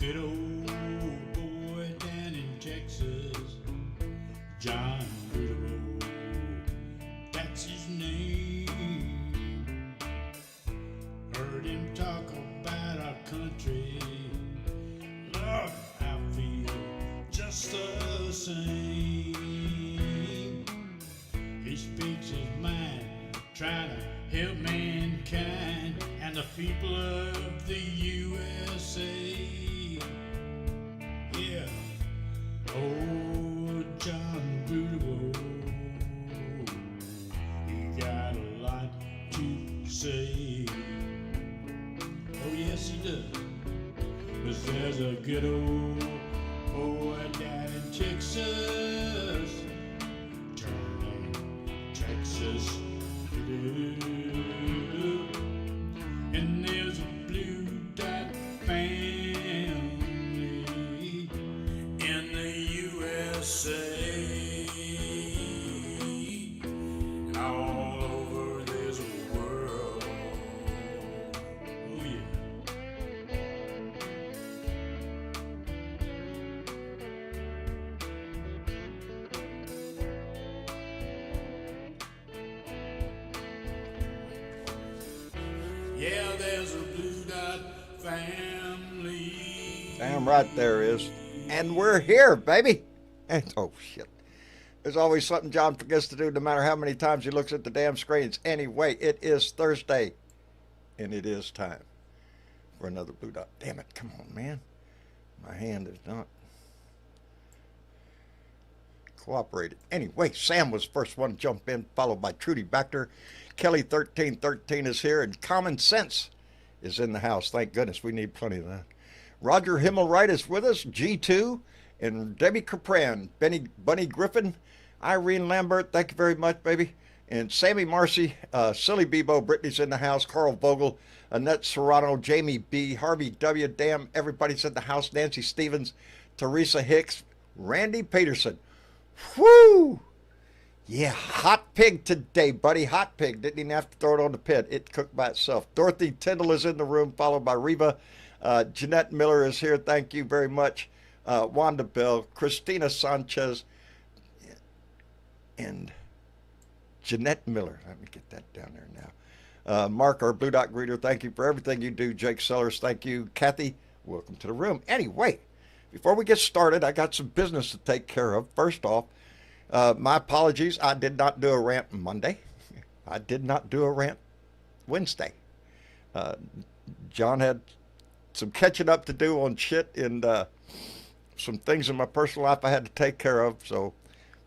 good old boy down in Texas, John Rudero, that's his name. Heard him talk about our country, Lord, I feel just the same. He speaks his mind, trying to help mankind and the people of the USA. Yeah, oh, John Rudero, he got a lot to say. Oh yes he does, 'cause there's a good old boy down in Texas, Johnny, Texas, and there's a blue dot family in the USA, and all over this world. Oh yeah. Yeah, there's a blue dot family. Damn right there is. And we're here, baby. And, oh, shit. There's always something John forgets to do no matter how many times he looks at the damn screens. Anyway, it is Thursday. And it is time for another blue dot. Damn it. Come on, man. My hand is not cooperated. Anyway, Sam was the first one to jump in, followed by Trudy Baxter. Kelly1313 is here, and Common Sense is in the house. Thank goodness. We need plenty of that. Roger Himmelwright is with us, G2, and Debbie Capran, Bunny Griffin, Irene Lambert, thank you very much, baby, and Sammy Marcy, Silly Bebo, Brittany's in the house, Carl Vogel, Annette Serrano, Jamie B, Harvey W, damn, everybody's in the house, Nancy Stevens, Teresa Hicks, Randy Peterson. Whoo! Yeah, hot pig today, buddy. Hot pig. Didn't even have to throw it on the pit. It cooked by itself. Dorothy Tyndall is in the room, followed by Reva. Jeanette Miller is here. Thank you very much. Wanda Bell, Christina Sanchez, and Jeanette Miller. Let me get that down there now. Mark, our Blue Dot greeter, thank you for everything you do. Jake Sellers, thank you. Kathy, welcome to the room. Anyway, before we get started, I got some business to take care of. First off, my apologies. I did not do a rant Monday. I did not do a rant Wednesday. John had some catching up to do on shit and some things in my personal life I had to take care of. So,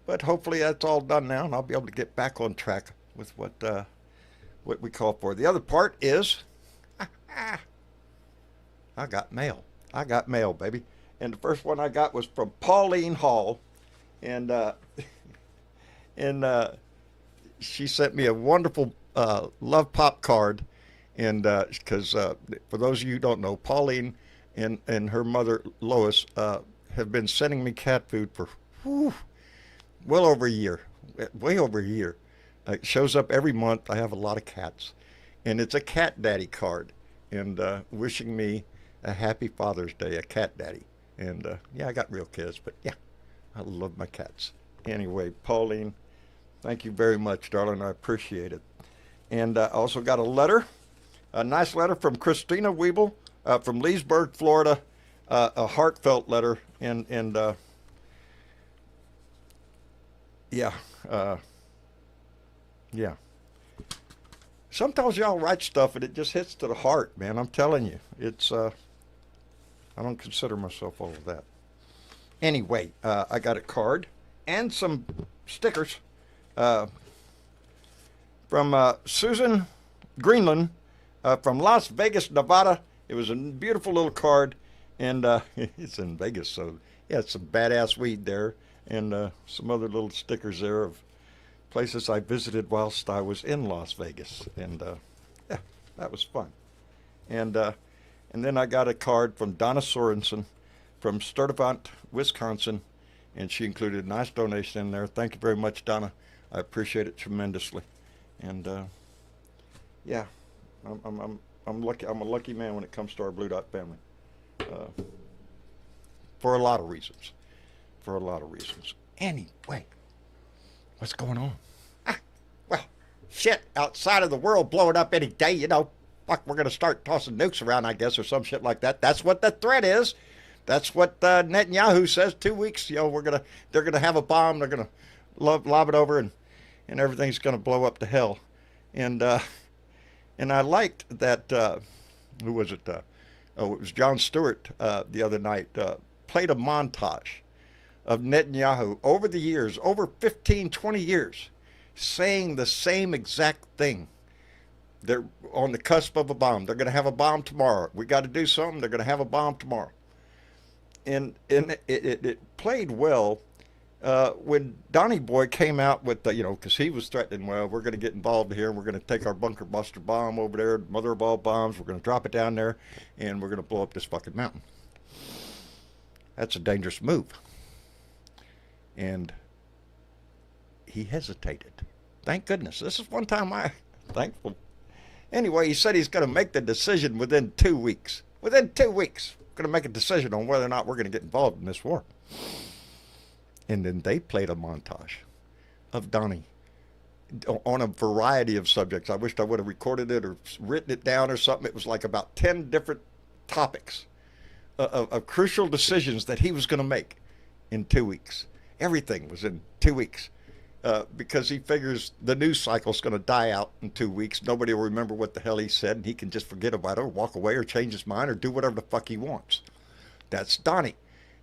but hopefully that's all done now, and I'll be able to get back on track with what we call for. The other part is, I got mail. I got mail, baby. And the first one I got was from Pauline Hall, and she sent me a wonderful love pop card, and because for those of you who don't know, Pauline and her mother Lois have been sending me cat food for well over a year, way over a year. It shows up every month. I have a lot of cats, and it's a cat daddy card, and wishing me a happy Father's Day, a cat daddy. And yeah, I got real kids, but yeah, I love my cats. Anyway, Pauline, thank you very much, darling. I appreciate it. And I also got a letter, a nice letter from Christina Weeble from Leesburg, Florida, a heartfelt letter. And yeah. Sometimes y'all write stuff and it just hits to the heart, man. I'm telling you, it's, I don't consider myself all of that. Anyway, I got a card and some stickers from Susan Greenland from Las Vegas, Nevada. It was a beautiful little card, and it's in Vegas, so yeah, it's some badass weed there, and some other little stickers there of places I visited whilst I was in Las Vegas, and yeah, that was fun. And then I got a card from Donna Sorensen from Sturtevant, Wisconsin, and she included a nice donation in there. Thank you very much, Donna. I appreciate it tremendously. And yeah, I'm lucky. I'm a lucky man when it comes to our Blue Dot family. for a lot of reasons. For a lot of reasons. Anyway, what's going on? Well, shit, outside of the world blowing up any day, you know. Fuck, we're going to start tossing nukes around, I guess, or some shit like that. That's what the threat is. That's what Netanyahu says. 2 weeks, you know, they're gonna have a bomb. They're gonna lob it over, and everything's gonna blow up to hell. And I liked that. Who was it? Oh, it was Jon Stewart the other night. Played a montage of Netanyahu over the years, over 15, 20 years, saying the same exact thing. They're on the cusp of a bomb. They're going to have a bomb tomorrow. We got to do something. They're going to have a bomb tomorrow. And it played well when Donnie Boy came out with the, you know, because he was threatening, well, we're going to get involved here. We're going to take our bunker buster bomb over there, mother of all bombs. We're going to drop it down there, and we're going to blow up this fucking mountain. That's a dangerous move. And he hesitated. Thank goodness. This is one time thankful. Anyway, he said he's going to make the decision within 2 weeks. Within 2 weeks, going to make a decision on whether or not we're going to get involved in this war. And then they played a montage of Donnie on a variety of subjects. I wished I would have recorded it or written it down or something. It was like about 10 different topics of crucial decisions that he was going to make in 2 weeks. Everything was in 2 weeks. Because he figures the news cycle's going to die out in 2 weeks. Nobody will remember what the hell he said, and he can just forget about it or walk away or change his mind or do whatever the fuck he wants. That's Donnie.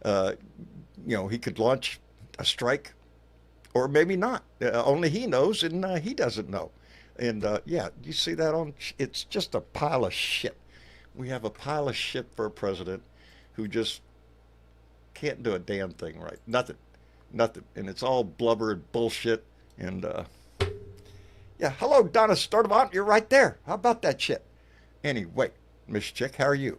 You know, he could launch a strike or maybe not. Only he knows, and he doesn't know. And, yeah, you see that on... It's just a pile of shit. We have a pile of shit for a president who just can't do a damn thing right. Nothing. And it's all blubber and bullshit. And yeah, hello Donna Sturdivant, you're right there. How about that shit? Anyway, Miss Chick, how are you?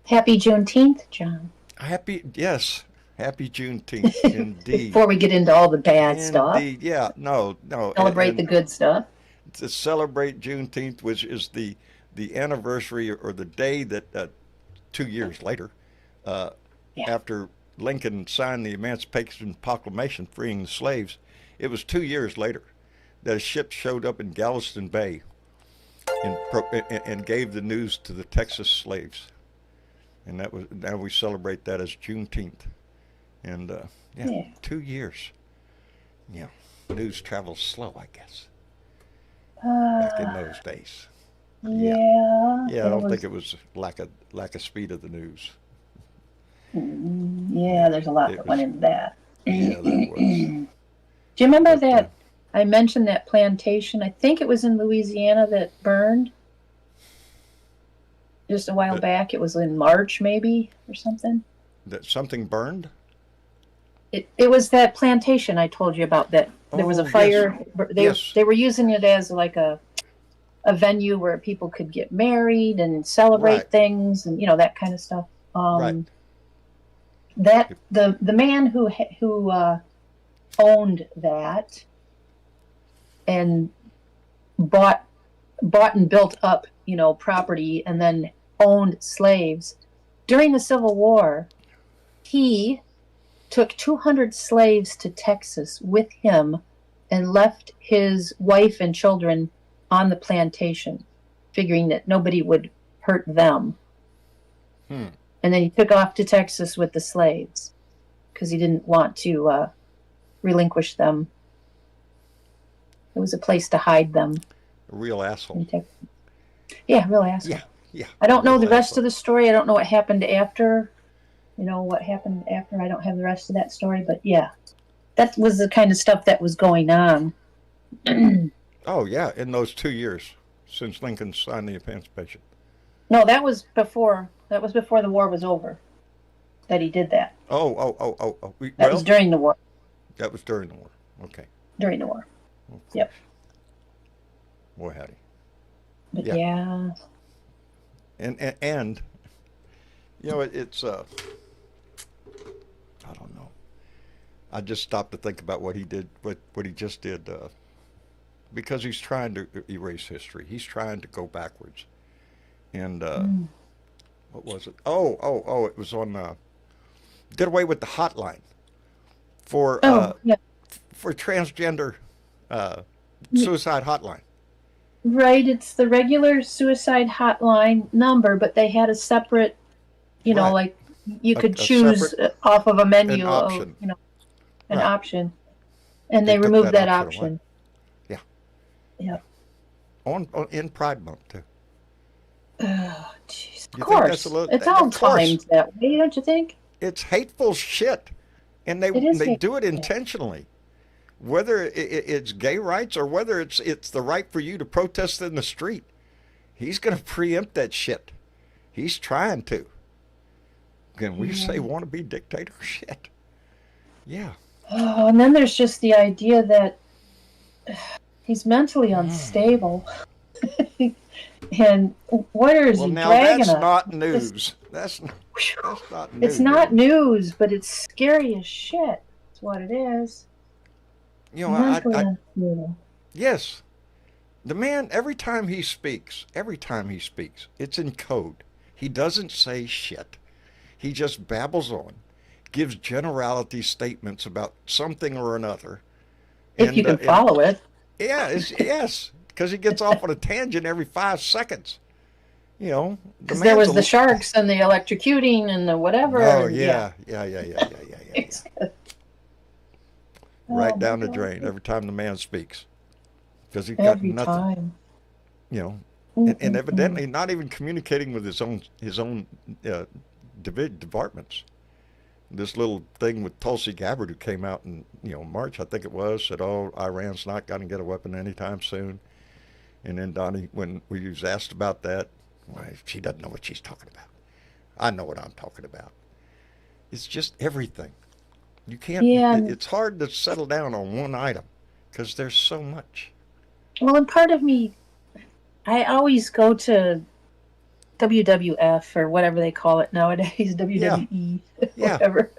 Happy Juneteenth, John. Happy Juneteenth, indeed. Before we get into all the bad stuff. Indeed, yeah, no. Celebrate the good stuff. To celebrate Juneteenth, which is the anniversary or the day that 2 years later, after Lincoln signed the Emancipation Proclamation freeing the slaves, it was 2 years later that a ship showed up in Galveston Bay and gave the news to the Texas slaves. And now we celebrate that as Juneteenth. And yeah, 2 years. Yeah, news travels slow, I guess. Back in those days. Yeah. Yeah, I don't think it was lack of speed of the news. Yeah, there's a lot that went into that. Yeah, there was. Do you remember that I mentioned that plantation? I think it was in Louisiana that burned just a while back. It was in March, maybe, or something. That something burned? It was that plantation I told you about. That there was a fire. Yes. They were using it as like a venue where people could get married and celebrate things, and that kind of stuff. Right. That the man who owned that and bought and built up property and then owned slaves during the Civil War, he took 200 slaves to Texas with him and left his wife and children on the plantation, figuring that nobody would hurt them. And then he took off to Texas with the slaves because he didn't want to relinquish them. It was a place to hide them. A real asshole. Yeah, real asshole. Yeah. I don't know the rest of the story. I don't know what happened after. What happened after. I don't have the rest of that story. But yeah, that was the kind of stuff that was going on. Oh, yeah, in those 2 years since Lincoln signed the Emancipation. No, that was before. That was before the war was over. That he did that. Oh. That was during the war. That was during the war. Okay. During the war. Okay. Yep. Boy, howdy. But yeah. And it's I don't know. I just stopped to think about what he did, what he just did, because he's trying to erase history. He's trying to go backwards. And what was it? Oh! It was on did away with the hotline for Yeah. for transgender suicide hotline. Right. It's the regular suicide hotline number, but they had a separate, Right. like you could A choose separate off of a menu an of, option. an Right. option. And They they took removed that that option away. option. Yeah. Yeah. On in Pride Month too. Oh, jeez. Of You think that's course. a little? It's all Of course, timed that way, don't you think? it's hateful shit, and It is they do hateful, it yeah. intentionally. Whether it's gay rights or whether it's the right for you to protest in the street, he's going to preempt that shit. He's trying to. Can we say wannabe dictator shit? Yeah. Oh, and then there's just the idea that he's mentally unstable. And where is Well, he now dragging that's us? not news. That's not news. It's not news, but it's scary as shit. That's what it is. You know, Mentally unstable. yes, the man, every time he speaks, it's in code. He doesn't say shit. He just babbles on, gives generality statements about something or another. If you can follow it. Yeah, yes, because he gets off on a tangent every 5 seconds. You know, Because there was the sharks and the electrocuting and the whatever. Oh, and yeah. Right Oh, down my the God. drain every time the man speaks. Because he's got Every nothing. time. You know, and Mhm. evidently not even communicating with his own departments. This little thing with Tulsi Gabbard, who came out in March, I think it was, said, "Oh, Iran's not going to get a weapon anytime soon." And then Donnie, when we was asked about that, well, she doesn't know what she's talking about. I know what I'm talking about. It's just everything. You can't. Yeah. It's hard to settle down on one item because there's so much. Well, and part of me, I always go to WWF or whatever they call it nowadays, WWE, Yeah. whatever.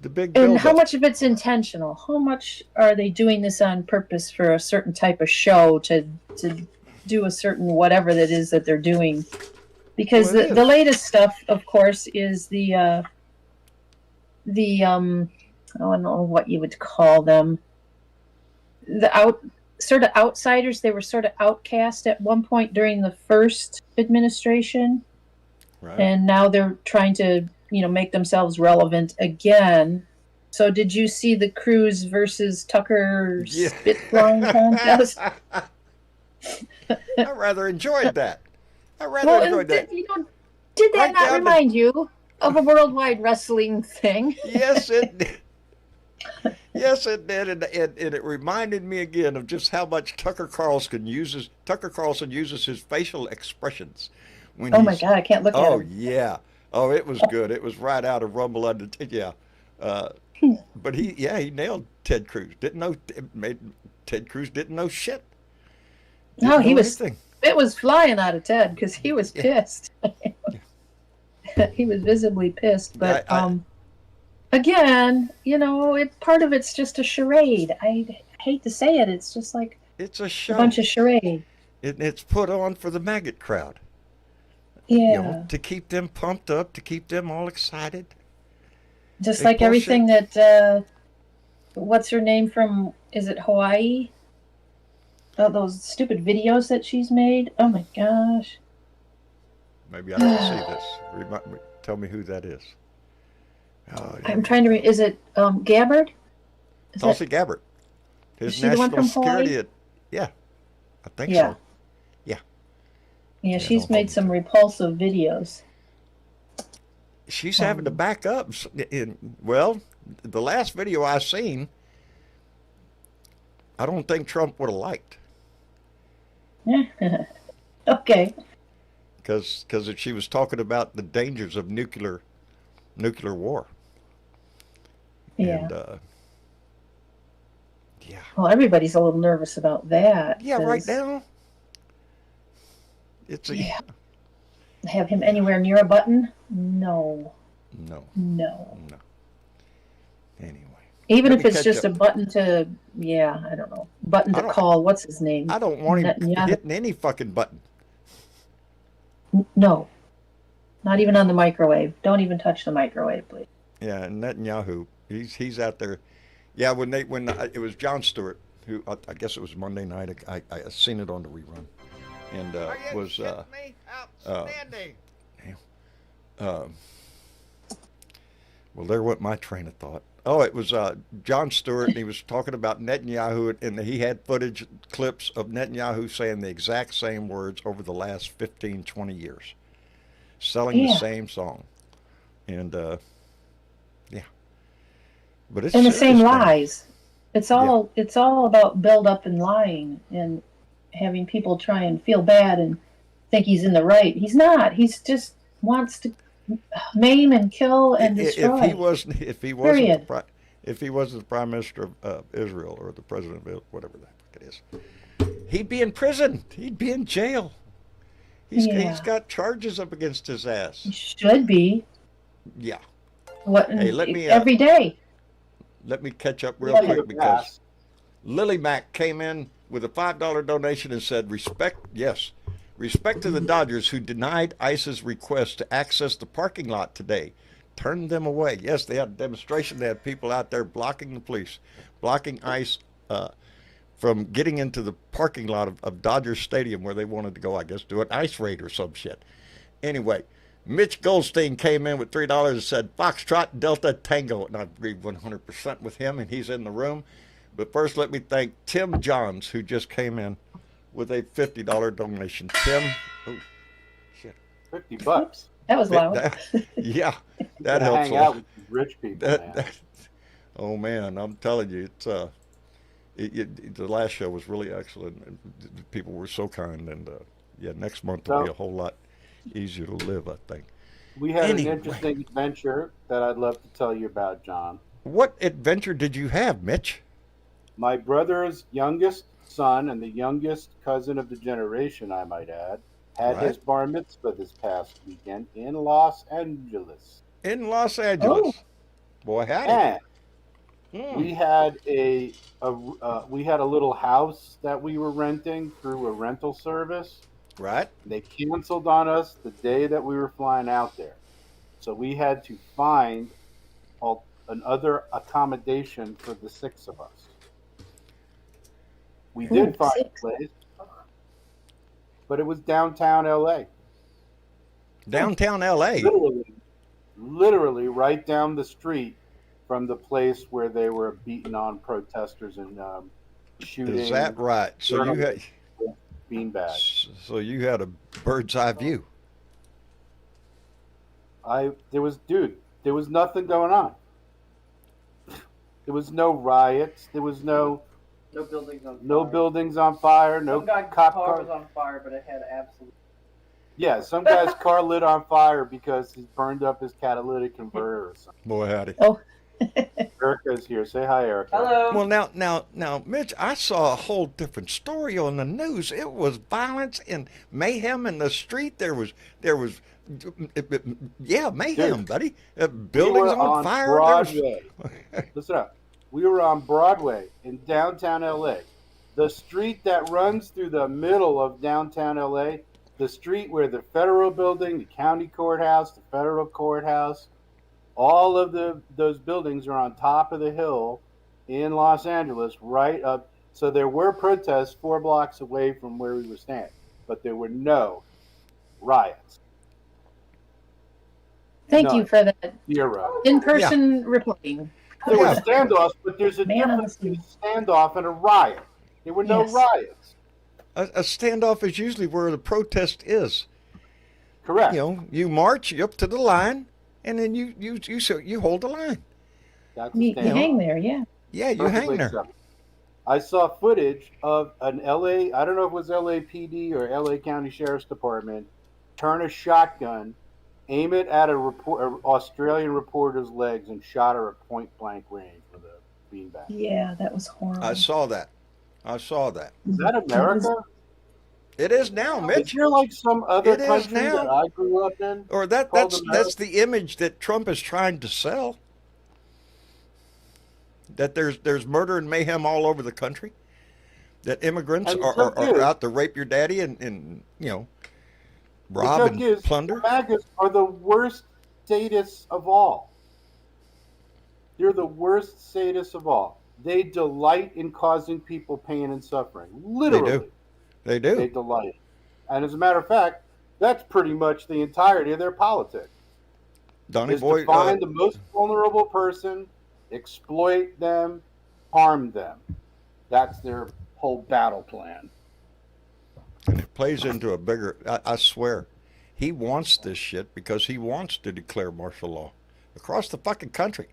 The big And build how much of it's intentional? How much are they doing this on purpose for a certain type of show to do a certain whatever that is that they're doing? Because Well, it the is. latest stuff, of course, is the I don't know what you would call them. Sort of outsiders. They were sort of outcast at one point during the first administration, Right. and now they're trying to make themselves relevant again. So did you see the Cruz versus Tucker Yeah. spit flying contest? I rather enjoyed that. Well, enjoyed that. did that Right not down to- remind you of a worldwide wrestling thing? Yes, it did. Yes, it did, and it reminded me again of just how much Tucker Carlson uses his facial expressions when Oh my God, I can't look at Oh him. yeah. Oh, it was good. It was right out of Rumble Under. Yeah. But he nailed Ted Cruz. Ted Cruz didn't know shit. No, Didn't he know was. anything. It was flying out of Ted because he was pissed. He was visibly pissed. But again, part of it's just a charade. I hate to say it. It's just like It's a a show. bunch of charade. It's put on for the maggot crowd. Yeah. To keep them pumped up, to keep them all excited. Just Big like bullshit. everything that, what's her name from, is it Hawaii? Oh, those stupid videos that she's made. Oh my gosh. Maybe I didn't see this. Tell me who that is. Oh, yeah. I'm trying to is it Gabbard? Is Tulsi Gabbard. His she the one national from Hawaii? security. Yeah, I think Yeah. so. Yeah. Yeah, don't she's hold made me some to repulsive videos. She's having to back up. Well, the last video I seen, I don't think Trump would have liked. Okay. Because she was talking about the dangers of nuclear war. Yeah. And, yeah. Well, everybody's a little nervous about that. Yeah, right 'cause now. It's a Yeah. Have him anywhere near a button? No. no. Anyway, Even Let if me it's catch just up. a button to, I don't know, button I to don't- call. What's his name? I don't want him Netanyahu. hitting any fucking button. No. Not even on the microwave. Don't even touch the microwave, please. Yeah, and Netanyahu, he's out there. Yeah, it was Jon Stewart who I guess it was Monday night. I seen it on the rerun, and Are you was shitting me? Outstanding. uh, well, there went my train of thought. Oh, it was Jon Stewart, and he was talking about Netanyahu, and he had footage clips of Netanyahu saying the exact same words over the last 15, 20 years, selling the Yeah. same song, and yeah, but it's And the serious same now. lies. It's all about build up and lying and having people try and feel bad and think he's in the right. He's not. He's just wants to maim and kill and destroy. If he wasn't Period. if he wasn't the prime minister of Israel or the president of Israel, whatever the heck it is, he'd be in prison. He'd be in jail. He's got charges up against his ass. He should be. Yeah. What? Hey, let me every day. let me catch up real Yeah, quick you because pass. Lily Mack came in with a $5 donation and said, respect to the Dodgers who denied ICE's request to access the parking lot today. Turned them away. Yes, they had a demonstration. They had people out there blocking the police, blocking ICE from getting into the parking lot of Dodgers Stadium where they wanted to go, I guess, do an ice raid or some shit. Anyway, Mitch Goldstein came in with $3 and said, Foxtrot, Delta, Tango. And I agree 100% with him, and he's in the room. But first, let me thank Tim Johns, who just came in with a $50 donation. Tim, oh, shit. $50. That was loud. Yeah, that Gotta helps hang a out lot. with these rich people, man. Oh, man, I'm telling you, it's the last show was really excellent. And people were so kind. And, yeah, next month will be a whole lot easier to live, I think. We had Anyway. an interesting adventure that I'd love to tell you about, John. What adventure did you have, Mitch? My brother's youngest son and the youngest cousin of the generation, I might add, had his Right. bar mitzvah this past weekend in Los Angeles. In Los Angeles. Boy, howdy. And Hmm. we had a little house that we were renting through a rental service. Right. They canceled on us the day that we were flying out there. So we had to find another accommodation for the six of us. We did find a Six. place, but it was downtown LA. Downtown L.A. Literally right down the street from the place where they were beating on protesters and shooting. Is that right? So you had beanbags. a bird's eye view. There was nothing going on. There was no riots. There was no buildings on fire. buildings on fire. No Some guy cop car cars. was on fire, but it had absolute. Yeah, some guy's car lit on fire because he burned up his catalytic converter or something. Boy, howdy. Oh. Erica's here. Say hi, Erica. Hello. Well, now, Mitch, I saw a whole different story on the news. It was violence and mayhem in the street. There was, yeah, mayhem, Dude, buddy. We Buildings were on fire. Broadway. Listen up. We were on Broadway in downtown LA. The street that runs through the middle of downtown LA, the street where the federal building, the county courthouse, the federal courthouse, all of those buildings are on top of the hill in Los Angeles, right up. So there were protests 4 blocks away from where we were standing, but there were no riots. Thank None. you for that Zero. in-person reporting. There were Yeah. standoffs, but there's a Man on difference the between a standoff and a riot. There were no Yes. riots. A standoff is usually where the protest is. Correct. You know, you march up to the line, and then you hold the line. That's a You standoff. hang there, yeah. Yeah, you hang Perfectly there. acceptable. I saw footage of an LA, I don't know if it was LAPD or LA County Sheriff's Department, turn a shotgun, aim it at an Australian reporter's legs, and shot her at point blank range with a beanbag. Yeah, that was horrible. I saw that. Is that America? It is now, Is Mitch. there like some other It is country now. that I grew up in? Or called that's America? the image that Trump is trying to sell. That there's murder and mayhem all over the country. That immigrants And are the joke is- out to rape your daddy and The rob joke and is, plunder. MAGAs are the worst statists of all. They're the worst sadists of all. They delight in causing people pain and suffering. Literally, They they do. delight. And as a matter of fact, that's pretty much the entirety of their politics, Donnie is to boy, find the most vulnerable person, exploit them, harm them. That's their whole battle plan. and it plays into a bigger. I swear, he wants this shit because he wants to declare martial law across the fucking country.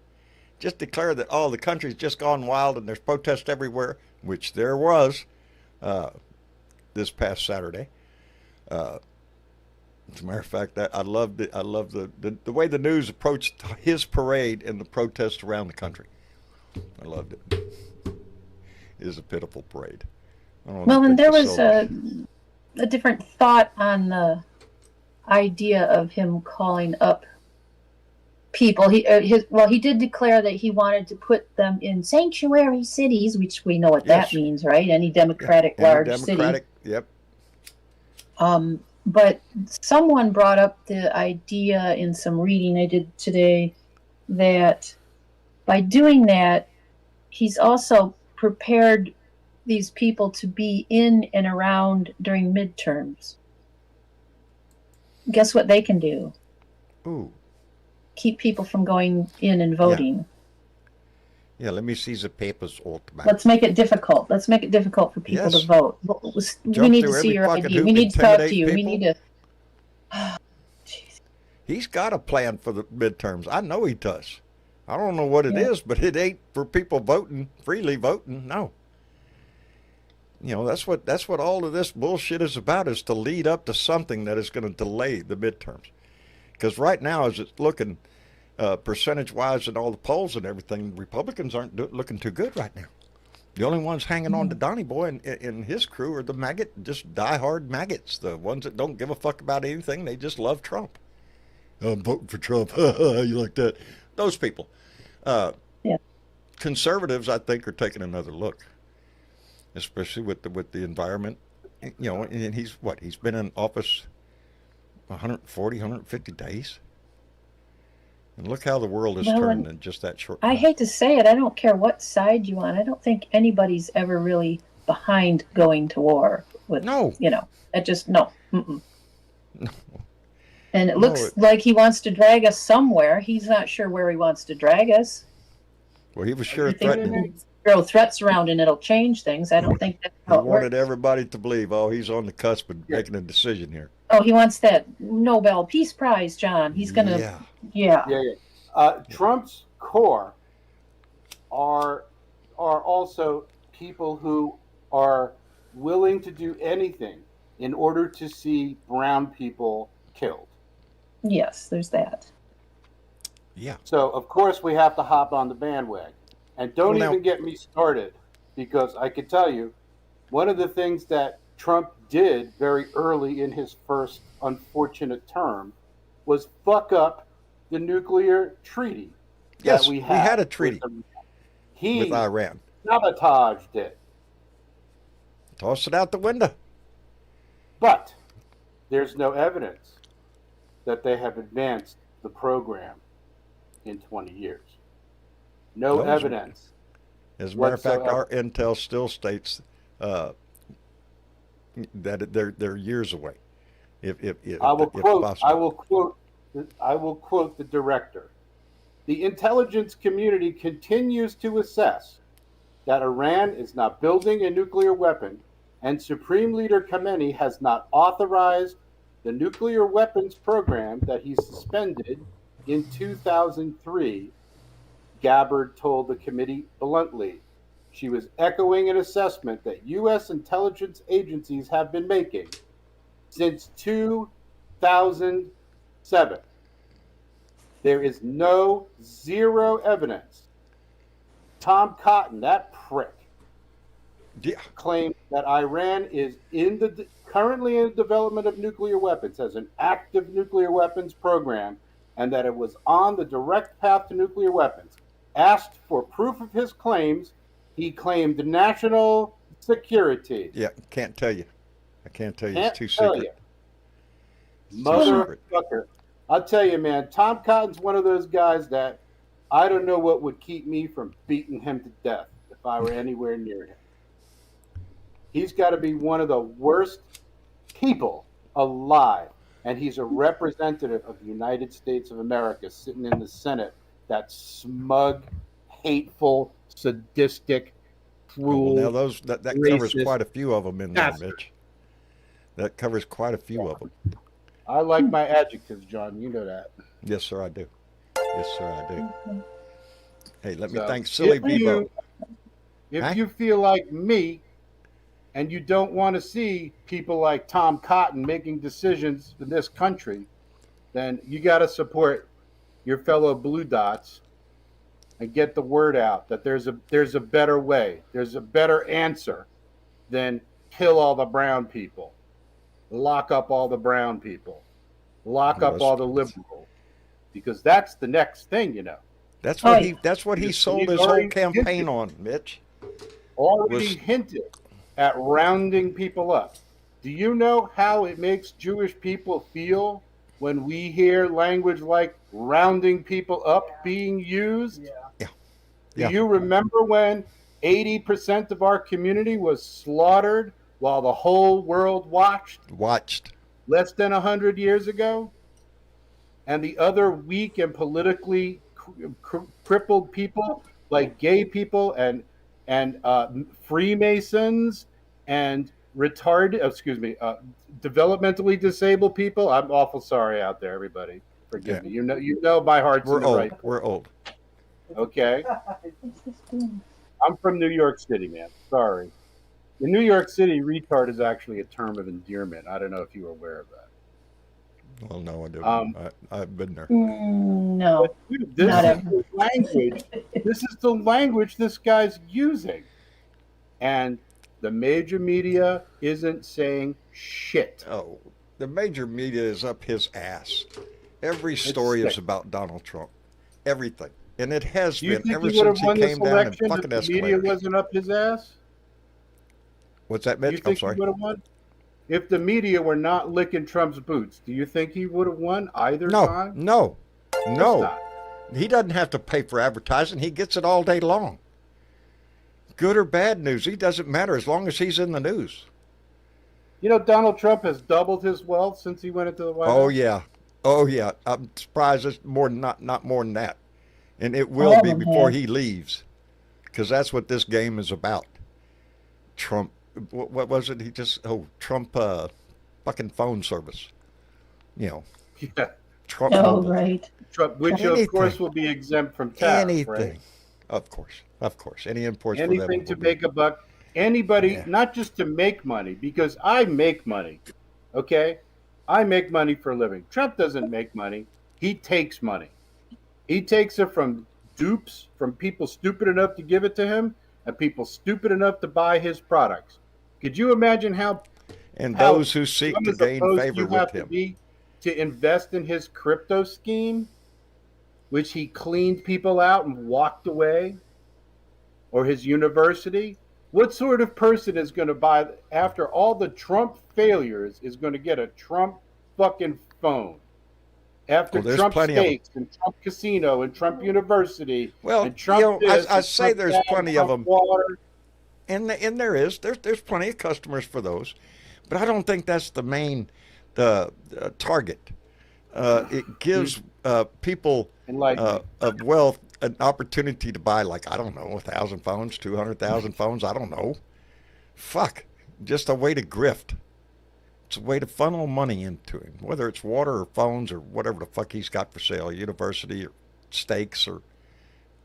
Just declare that the country's just gone wild and there's protests everywhere, which there was this past Saturday. As a matter of fact, that I loved it. I love the way the news approached his parade and the protests around the country. I loved it. It is a pitiful parade. I don't Well, and think there the was soldiers- a different thought on the idea of him calling up people. He did declare that he wanted to put them in sanctuary cities, which we know what Yes. that means, right? Any democratic any large Democratic, city. yep. But someone brought up the idea in some reading I did today that by doing that, he's also prepared these people to be in and around during midterms. Guess what they can do? Ooh, Keep people from going in and voting. yeah. Let me see the papers, old man. Let's make it difficult. Let's make it difficult for people Yes. to vote. We Jump need to through see every your fucking ID. hoop, We need to talk to intimidate you. We people. need to. Jeez. He's got a plan for the midterms. I know he does. I don't know what it Yeah. is, but it ain't for people voting freely voting. No. That's what all of this bullshit is about, is to lead up to something that is going to delay the midterms. Because right now, as it's looking percentage-wise in all the polls and everything, Republicans aren't looking too good right now. The only ones hanging on to Donnie Boy and his crew are the just diehard maggots, the ones that don't give a fuck about anything. They just love Trump. I'm voting for Trump. You like that? Those people. Yeah. Conservatives, I think, are taking another look, especially with the environment. And he's been in office 140, 150 days. And look how the world has Well, turned in just that short I time. hate to say it. I don't care what side you're on. I don't think anybody's ever really behind going to war with. No. It just no. Mm-mm. No. And it No, looks like he wants to drag us somewhere. He's not sure where he wants to drag us. Well, he was sure I think threatening. throw threats around and it'll change things. I don't think that's He how it wanted works. everybody to believe, he's on the cusp of making a decision here. Oh, he wants that Nobel Peace Prize, John. He's gonna. Yeah. Yeah. Trump's core are also people who are willing to do anything in order to see brown people killed. Yes, there's that. Yeah. So of course we have to hop on the bandwagon. And don't Well, now- even get me started, because I can tell you, one of the things that Trump did very early in his first unfortunate term was fuck up the nuclear treaty. Yes, that we had a treaty He with Iran. sabotaged it. Toss it out the window. But there's no evidence that they have advanced the program in 20 years. No Those are- evidence. As a matter of fact, whatsoever. our intel still states that they're years away. If I will quote. possible. I will quote the director. The intelligence community continues to assess that Iran is not building a nuclear weapon, and Supreme Leader Khamenei has not authorized the nuclear weapons program that he suspended in 2003. Gabbard told the committee bluntly. She was echoing an assessment that U.S. intelligence agencies have been making since 2007. There is zero evidence. Tom Cotton, that prick, Yeah. claimed that Iran is currently in the development of nuclear weapons, has an active nuclear weapons program, and that it was on the direct path to nuclear weapons. Asked for proof of his claims, he claimed national security. Yeah, can't tell you. I can't tell you. Can't It's too tell secret. you. It's too secret. Motherfucker. I'll tell you, man, Tom Cotton's one of those guys that I don't know what would keep me from beating him to death if I were anywhere near him. He's got to be one of the worst people alive. And he's a representative of the United States of America sitting in the Senate. That smug, hateful, sadistic, cruel, Well, now that covers racist quite a few of them in there, bastard. Mitch. That covers quite a few of them. I like my adjectives, John. You know that. Yes, sir, I do. Yes, sir, I do. Hey, let me So, thank Silly Bebo. If Huh? you feel like me and you don't want to see people like Tom Cotton making decisions in this country, then you got to support your fellow Blue Dots and get the word out that there's a better way. There's a better answer than kill all the brown people, lock up all the brown people, lock up all the liberals, because that's the next thing, you know. That's what he. Right. That's what he He's sold his whole already campaign hinted. on, Mitch. Already Was- hinted at rounding people up. Do you know how it makes Jewish people feel when we hear language like rounding people up being used? Yeah. Yeah. Do you remember when 80% of our community was slaughtered while the whole world watched less than 100 years ago? And the other weak and politically crippled people like gay people and Freemasons and developmentally disabled people. I'm awful sorry out there, everybody. Forgive me. You know my heart's We're in the old. right. We're old. Okay. I'm from New York City, man. Sorry. In New York City, retard is actually a term of endearment. I don't know if you were aware of that. Well, no, I didn't. Um, I've been there. No. Dude, this Not is ever. the language. This is the language this guy's using, and the major media isn't saying shit. Oh, the major media is up his ass. Every story is sick. about Donald Trump. Everything. And it has Do you been think ever he would have since he won this came down in election if fucking the media escalators. wasn't up his ass? What's that, Do you Mitch? I'm think he sorry. would have won? If the media were not licking Trump's boots, do you think he would have won either No, time? no, Of course no. not. He doesn't have to pay for advertising. He gets it all day long. Good or bad news, it doesn't matter as long as he's in the news. You know, Donald Trump has doubled his wealth since he went into the White Oh House. yeah, oh yeah. I'm surprised it's more than not more than that, and it will All be of them before have. he leaves, because that's what this game is about. Trump, what was it? He just Trump, fucking phone service. You know, Yeah. Trump. Oh, mobile. right. Trump, which Anything. of course will be exempt from tariffs, Anything, right? of course. Any imports for them Anything to will be- make a buck. Anybody, Yeah. not just to make money, because I make money. Okay? I make money for a living. Trump doesn't make money. He takes money. He takes it from dupes, from people stupid enough to give it to him, and people stupid enough to buy his products. Could you imagine how and how those who seek dumb to as gain opposed favor you with have to him. be to invest in his crypto scheme, which he cleaned people out and walked away, or his university? What sort of person is going to buy, after all the Trump failures, is going to get a Trump fucking phone? After Well, there's Trump plenty of 'em. Steaks and Trump Casino and Trump University Well, and Trump you know, this I and say Trump there's that, plenty of Trump 'em. Water. And there's plenty of customers for those, but I don't think that's the main target. It gives people Enlighten me. of wealth an opportunity to buy, like, I don't know, 1,000 phones, 200,000 phones. I don't know. Fuck, just a way to grift. It's a way to funnel money into him, whether it's water or phones or whatever the fuck he's got for sale, university or steaks or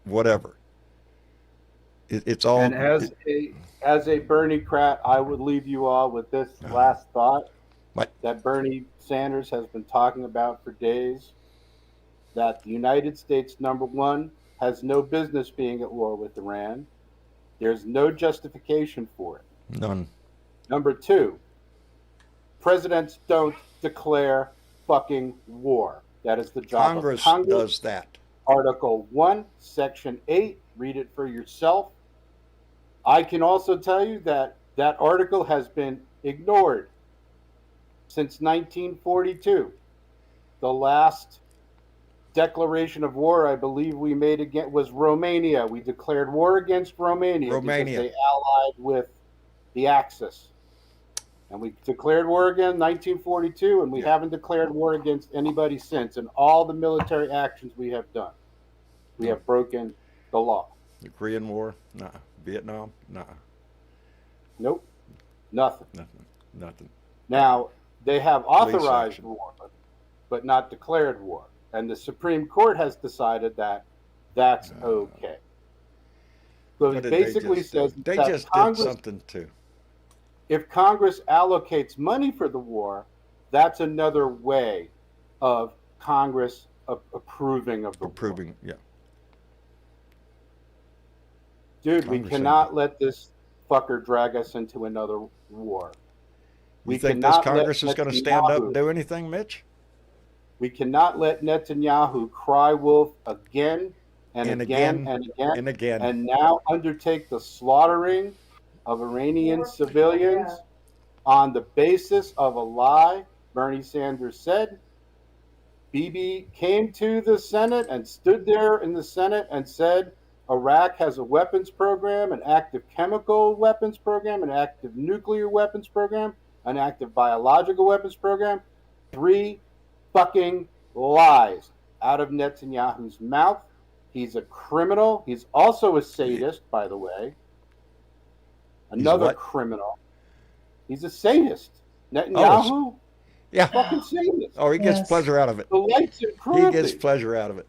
whatever. It's all. And as a Bernie-crat, I would leave you all with this last thought What? that Bernie Sanders has been talking about for days, that the United States, number one, has no business being at war with Iran. There's no justification for it. None. Number two, presidents don't declare fucking war. That is the job Congress of Congress. does that. Article 1, Section 8. Read it for yourself. I can also tell you that that article has been ignored since 1942. The last declaration of war I believe we made again was Romania. We declared war against Romania because they allied with the Axis. And we declared war again in 1942, and we haven't declared war against anybody since. And all the military actions we have done, we have broken the law. The Korean War? Nah. Vietnam? Nah. Nope. Nothing. Nothing. Now, they have authorized war, but not declared war. And the Supreme Court has decided that that's okay. So it basically says they that just Congress, did something too. If Congress allocates money for the war, that's another way of Congress approving of the war. Yeah. Dude, we cannot let this fucker drag us into another war. You think this Congress is going to stand up and do anything, Mitch? We cannot let Netanyahu cry wolf again and again and now undertake the slaughtering of Iranian civilians on the basis of a lie. Bernie Sanders said. Bibi came to the Senate and stood there in the Senate and said Iraq has a weapons program, an active chemical weapons program, an active nuclear weapons program, an active biological weapons program. 3 fucking lies out of Netanyahu's mouth. He's a criminal. He's also a sadist, by the way. Another criminal. He's a sadist. Netanyahu? Yeah. Fucking sadist. Oh, he gets pleasure out of it. Delights in cruelty. He gets pleasure out of it.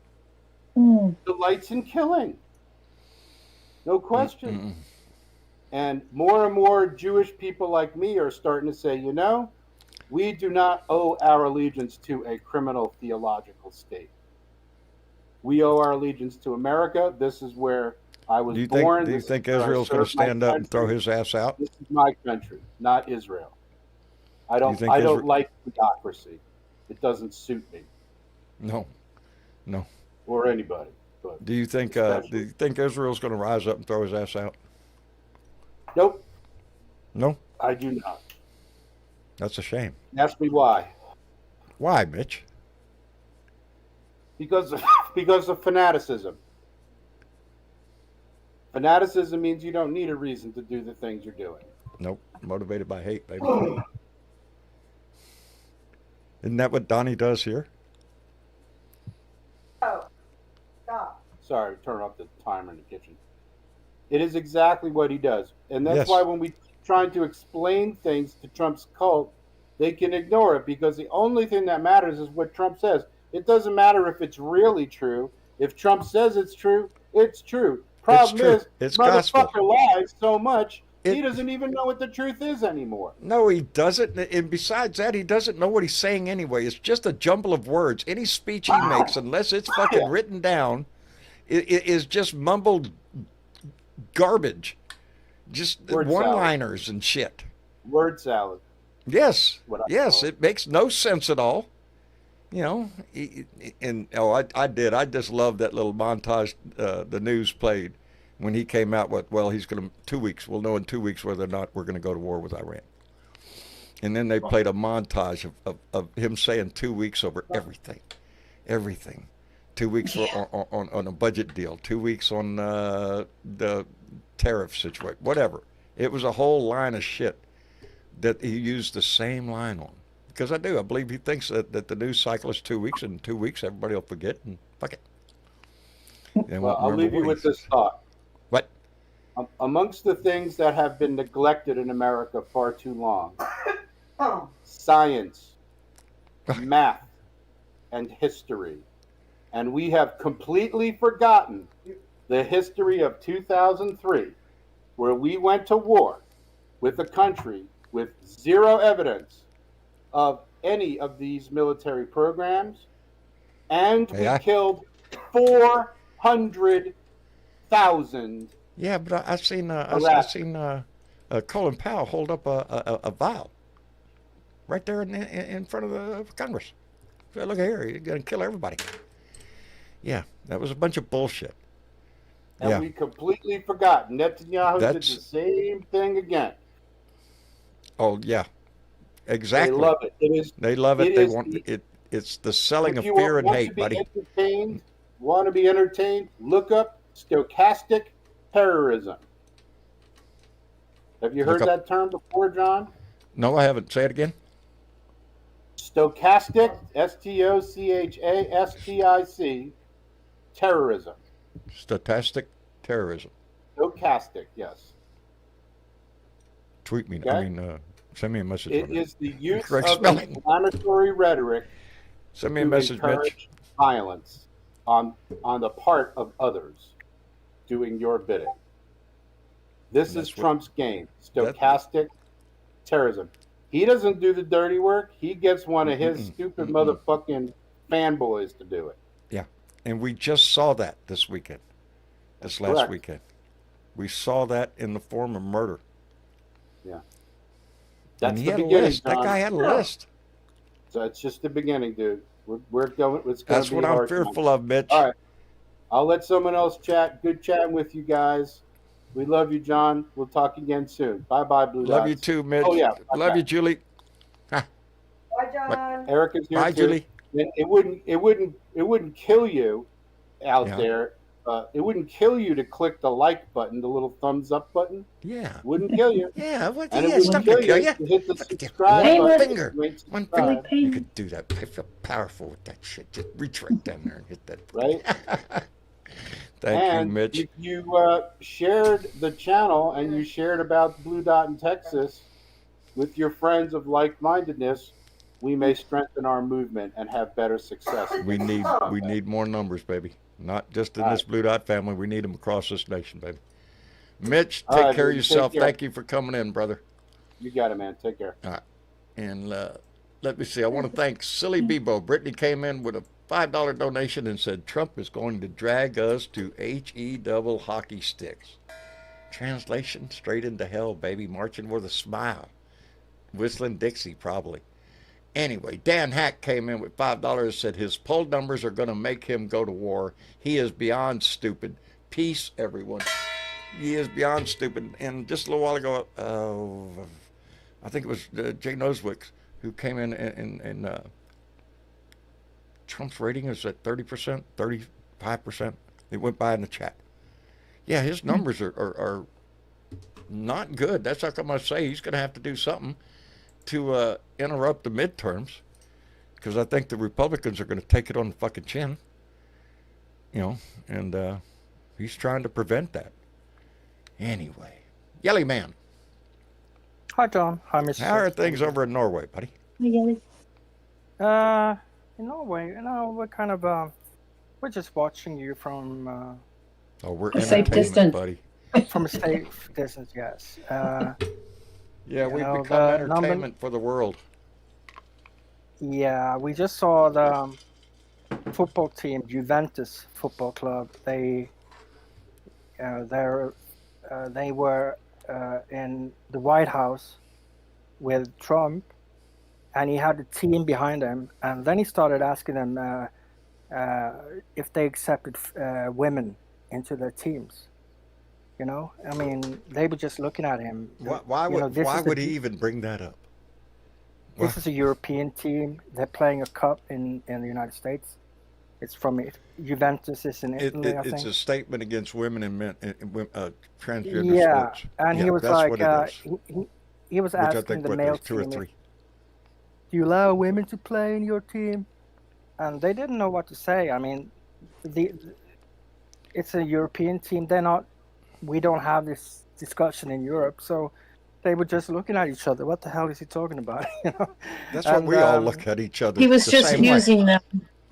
Delights in killing. No question. And more Jewish people like me are starting to say, you know, we do not owe our allegiance to a criminal theological state. We owe our allegiance to America. This is where I was born. Do you think Israel's going to stand up and throw his ass out? This is my country, not Israel. I don't like theocracy. It doesn't suit me. No. Or anybody. But do you think Israel's going to rise up and throw his ass out? Nope. No? I do not. That's a shame. Ask me why. Why, Mitch? Because of fanaticism. Fanaticism means you don't need a reason to do the things you're doing. Nope. Motivated by hate, baby. Isn't that what Donnie does here? Oh, stop. Sorry, turn off the timer in the kitchen. It is exactly what he does. And that's why when we trying to explain things to Trump's cult, they can ignore it because the only thing that matters is what Trump says. It doesn't matter if it's really true. If Trump says it's true, it's true. Problem is, motherfucker lies so much, he doesn't even know what the truth is anymore. No, he doesn't. And besides that, he doesn't know what he's saying anyway. It's just a jumble of words. Any speech he makes, unless it's fucking written down, is just mumbled garbage. Just one-liners and shit. Word salad. Yes. Yes, it makes no sense at all. You know, I did. I just loved that little montage the news played when he came out with, well, he's going to, 2 weeks, we'll know in 2 weeks whether or not we're going to go to war with Iran. And then they played a montage of him saying 2 weeks over everything. 2 weeks on a budget deal, 2 weeks on the tariff situation, whatever. It was a whole line of shit that he used the same line on. Because I believe he thinks that the news cycle is 2 weeks, and in 2 weeks everybody will forget and fuck it. Well, I'll leave you with this thought. What? Amongst the things that have been neglected in America far too long, science, math, and history. And we have completely forgotten the history of 2003, where we went to war with a country with zero evidence of any of these military programs, and we killed 400,000. Yeah, but I seen Colin Powell hold up a vial right there in front of the Congress. So look here, you're gonna kill everybody. Yeah, that was a bunch of bullshit. And we completely forgot. Netanyahu did the same thing again. Oh yeah. Exactly. They love it. They love it. They want it. It's the selling If of you fear and want hate, to be buddy. entertained, look up stochastic terrorism. Have you Look heard up- that term before, John? No, I haven't. Say it again. Stochastic, Stochastic, terrorism. Stochastic terrorism. Stochastic, yes. Tweet me. Okay. I mean, send me a message. It on is the use Correct of spelling. inflammatory rhetoric Send me a to message, Mitch. encourage violence on the part of others doing your bidding. This And is that's what- Trump's game. Stochastic terrorism. He doesn't do the dirty work. He gets one of his stupid motherfucking fanboys to do it. Yeah, and we just saw that this weekend. This last Correct. weekend, we saw that in the form of murder. Yeah. And That's he the had a beginning, list. That John. guy had a list. So it's just the beginning, dude. We're going. It's going That's to be what I'm hard. fearful of, Mitch. All right. I'll let someone else chat. Good chatting with you guys. We love you, John. We'll talk again soon. Bye bye, Blue Love Dots. you too, Mitch. Oh, yeah. Love you, Julie. Bye, John. Erica's here Bye, too. Julie. It wouldn't kill you out Yeah. there. It wouldn't kill you to click the like button, the little thumbs up button. Yeah. Wouldn't kill you. Yeah. What? And Yeah, it it's not wouldn't gonna kill kill you you. to hit the Look at you. subscribe One Hey, button. finger. Great One subscribe, finger. Pain. You could do that. I feel powerful with that shit. Just reach right down there and hit that. Right? Thank And you, Mitch. if you shared the channel and you shared about Blue Dot in Texas with your friends of like-mindedness, we may strengthen our movement and have better success. We need more numbers, baby. Not just in All this right. Blue Dot family. We need them across this nation, baby. Mitch, All take right, care of baby. yourself. Take care. Thank you for coming in, brother. You got it, man. Take care. And let me see. I want to thank Silly Bebo. Brittany came in with a $5 donation and said Trump is going to drag us to HE double hockey sticks. Translation: straight into hell, baby. Marching with a smile. Whistling Dixie, probably. Anyway, Dan Hack came in with $5 and said his poll numbers are going to make him go to war. He is beyond stupid. Peace, everyone. He is beyond stupid. And just a little while ago, I think it was Jay Noswick who came in and Trump's rating is at 30%, 35%. It went by in the chat. Yeah, his numbers are not good. That's how come I say he's going to have to do something to interrupt the midterms, because I think the Republicans are going to take it on the fucking chin. And he's trying to prevent that. Anyway, Yelly Man, Hi, John. Hi, Mr. how are things over in Norway, buddy? In Norway, we're kind of, we're just watching you from Oh, we're A safe entertainment, distance. buddy. a safe distance, yes. Yeah, we've know, become the entertainment for the world. Yeah, we just saw the football team, Juventus Football Club. They were in the White House with Trump, and he had a team behind him. And then he started asking them if they accepted women into their teams. I mean, they were just looking at him. Why would he even bring that up? This is a European team. They're playing a cup in the United States. It's from Juventus. Is in Italy, I think. It's a statement against women and men, transgender Yeah, sports. and Yeah, he was that's like, what it is. he was Which I asking think the what male there's two or team, three. do you allow women to play in your team? And they didn't know what to say. I mean, it's a European team. We don't have this discussion in Europe, so they were just looking at each other. What the hell is he talking about? That's what we all look at each other. He was the just same way. using them.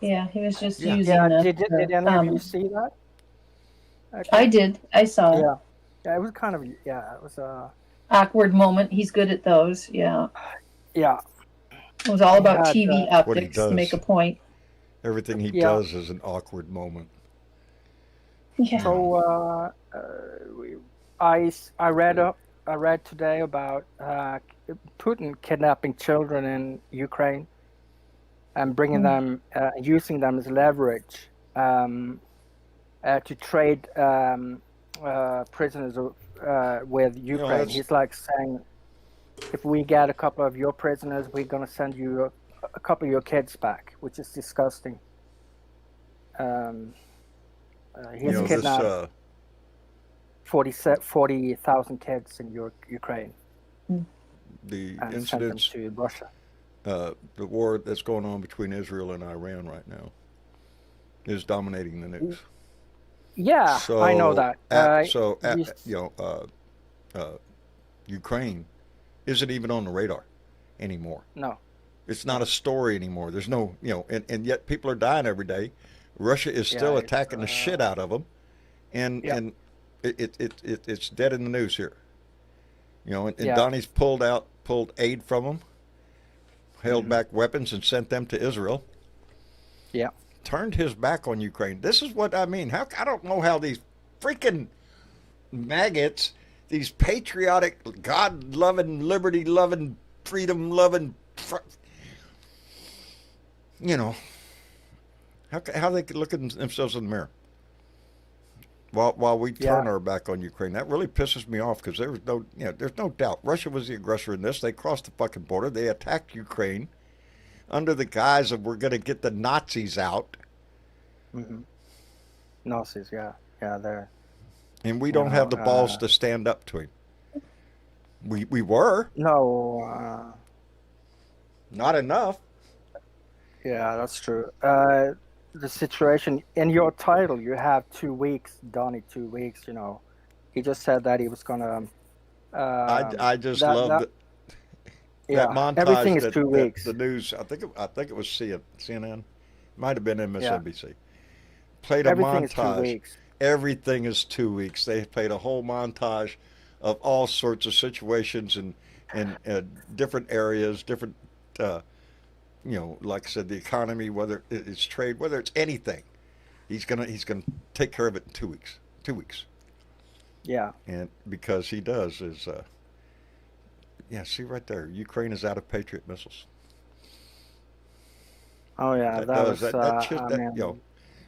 Yeah, he was just Yeah. using Yeah, them. did any of you see that? Okay. I did. I saw it. Yeah, it was kind of, it was Awkward moment. He's good at those. Yeah. yeah. It was all about Yeah, TV what he optics to does. make a point. Everything he Yeah. does is an awkward moment. Yeah. So I read today about Putin kidnapping children in Ukraine and bringing them, using them as leverage to trade prisoners with Ukraine. that's- He's like saying, if we get a couple of your prisoners, we're gonna send you a couple of your kids back, which is disgusting. He's kidnapped 40,000 kids in Ukraine the and sent them incidents, to Russia. the war that's going on between Israel and Iran right now is dominating the news. Yeah, So I know that. Ukraine isn't even on the radar anymore. No. It's not a story anymore. There's no, and yet people are dying every day. Russia is still attacking the shit out of them, and it's dead in the news here. And Donnie's pulled aid from them, held back weapons, and sent them to Israel. Yeah. Turned his back on Ukraine. This is what I mean. I don't know how these freaking maggots, these patriotic, God-loving, liberty-loving, freedom-loving, how they could look at themselves in the mirror while we turn our back on Ukraine. That really pisses me off because there's no doubt Russia was the aggressor in this. They crossed the fucking border. They attacked Ukraine under the guise of we're going to get the Nazis out. Mm-hmm. Nazis, yeah, they're. And we don't have the balls to stand up to him. We were. No. Not enough. Yeah, that's true. The situation in your title, you have 2 weeks, Donnie. 2 weeks. He just said that he was gonna. I just love that. Yeah, that montage. Everything is 2 weeks. The news. I think it was CNN. Might have been MSNBC. Yeah. Played a Everything montage. Is 2 weeks. Everything is 2 weeks. They played a whole montage of all sorts of situations and different areas, different. Like I said, the economy, whether it's trade, whether it's anything, he's gonna take care of it in 2 weeks. 2 weeks. Yeah. And because he does is, see right there, Ukraine is out of Patriot missiles. Oh yeah,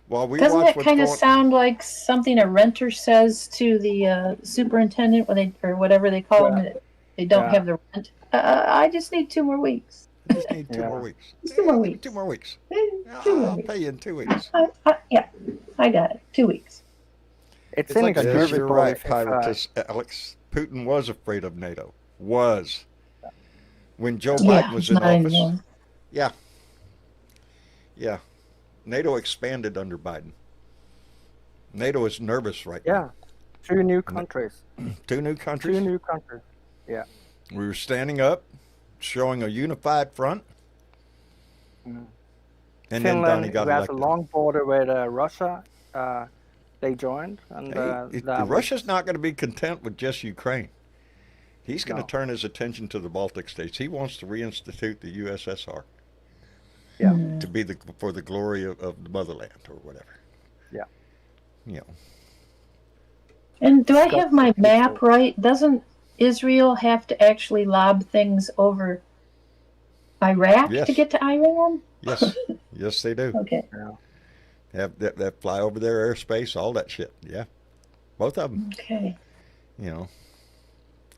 while we doesn't watch that kind of sound like something a renter says to the superintendent or whatever they call him? That they don't have the rent. I just need 2 more weeks. I just need 2 more weeks. 2 more weeks. 2 more weeks. 2 more I'll weeks. pay you in 2 weeks. I got it. 2 weeks. It's like you're right, if, Piratus Alex. Putin was afraid of NATO. Was. When Joe Biden was in office. Anymore. Yeah. NATO expanded under Biden. NATO is nervous right now. 2 new countries. 2 new countries? 2 new countries. Yeah. We were standing up, showing a unified front. Mm. And Finland, then Donnie got who has elected. a long border with Russia, they joined. And Russia's not going to be content with just Ukraine. He's going to turn his attention to the Baltic states. He wants to reinstitute the USSR. Yeah. To be for the glory of the motherland or whatever. Yeah. And do I have my map right? Doesn't Israel have to actually lob things over Iraq to get to Iran? Yes. Yes, they do. Okay. Have that fly over their airspace, all that shit. Yeah. Both of them. Okay.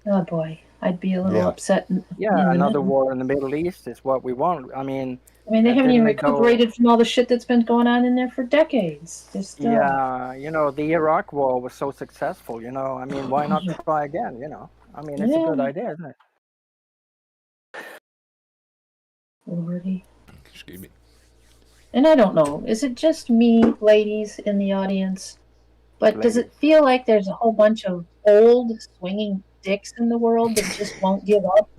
Oh boy, I'd be a little upset. Another war in the Middle East is what we want. I mean, they haven't even recuperated from all the shit that's been going on in there for decades. The Iraq war was so successful, I mean, why not try again, I mean, it's a good idea, isn't it? Lordy. Excuse me. And I don't know, is it just me, ladies in the audience? But does it feel like there's a whole bunch of old swinging dicks in the world that just won't give up?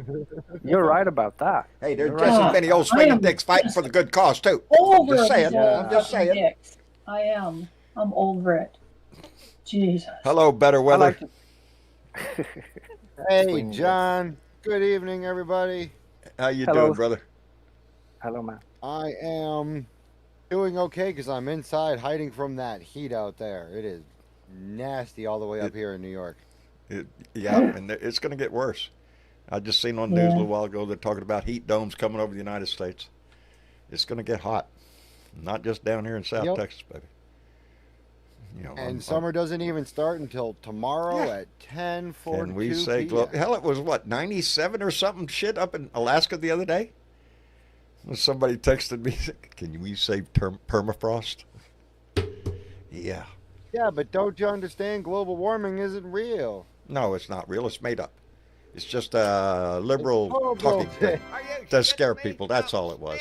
You're right about that. Hey, there's just as many old swinging dicks fighting for the good cause too. I'm just saying. Dicks. I am. I'm over it. Jesus. Hello, better weather. Hey, John. Good evening, everybody. How you doing, brother? Hello, man. I am doing okay because I'm inside hiding from that heat out there. It is nasty all the way up here in New York. And it's going to get worse. I just seen on the news a little while ago they're talking about heat domes coming over the United States. It's going to get hot, not just down here in South Texas, baby. And summer doesn't even start until tomorrow at 10:42 Can we say p.m. hell? It was 97 or something shit up in Alaska the other day. Somebody texted me, can we save permafrost? Yeah. Yeah, but don't you understand? Global warming isn't real. No, it's not real. It's made up. It's just a liberal Oh, talking bullshit. thing to scare people. That's all it was.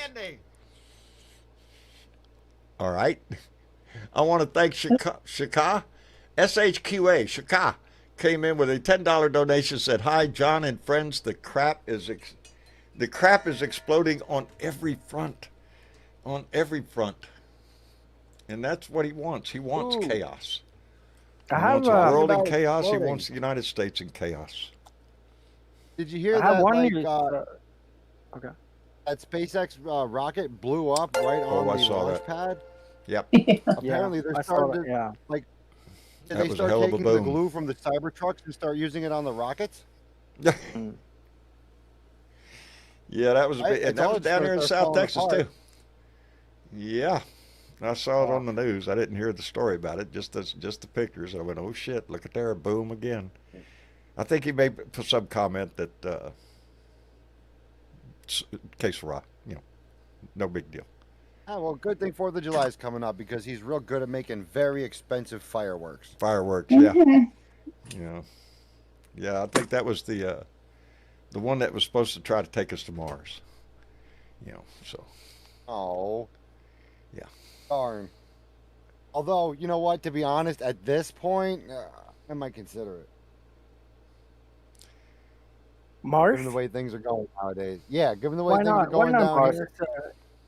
All right. I want to thank Shaka, SHQA, Shaka, came in with a $10 donation, said, hi, John and friends, the crap is exploding on every front. On every front. And that's what he wants. He wants chaos. He I have wants a world in about chaos. He exploding. wants the United States in chaos. Did you hear I have that? one Like, news. Okay. that SpaceX rocket blew up right on I the saw launch that. pad. Yep. Apparently, they're I saw starting that, to yeah. Did That they was a start hell of a taking the boom. glue from the Cybertrucks and start using it on the rockets? Mm. Yeah, that was a big, It's and that all was down just here in gonna South start Texas falling too. Yeah, I saw it on the news. I didn't hear the story about it, just the pictures. I went, oh shit, look at there, boom again. I think he made some comment that case raw, no big deal. Ah, well, good thing 4th of July is coming up because he's real good at making very expensive fireworks. Fireworks, yeah. Yeah, I think that was the one that was supposed to try to take us to Mars. So. Oh. Yeah. Darn. Although, you know what? To be honest, at this point, I might consider it. Mars? Given the way things are going nowadays. Yeah, given the way Why things not? are going Why not down Mars? here.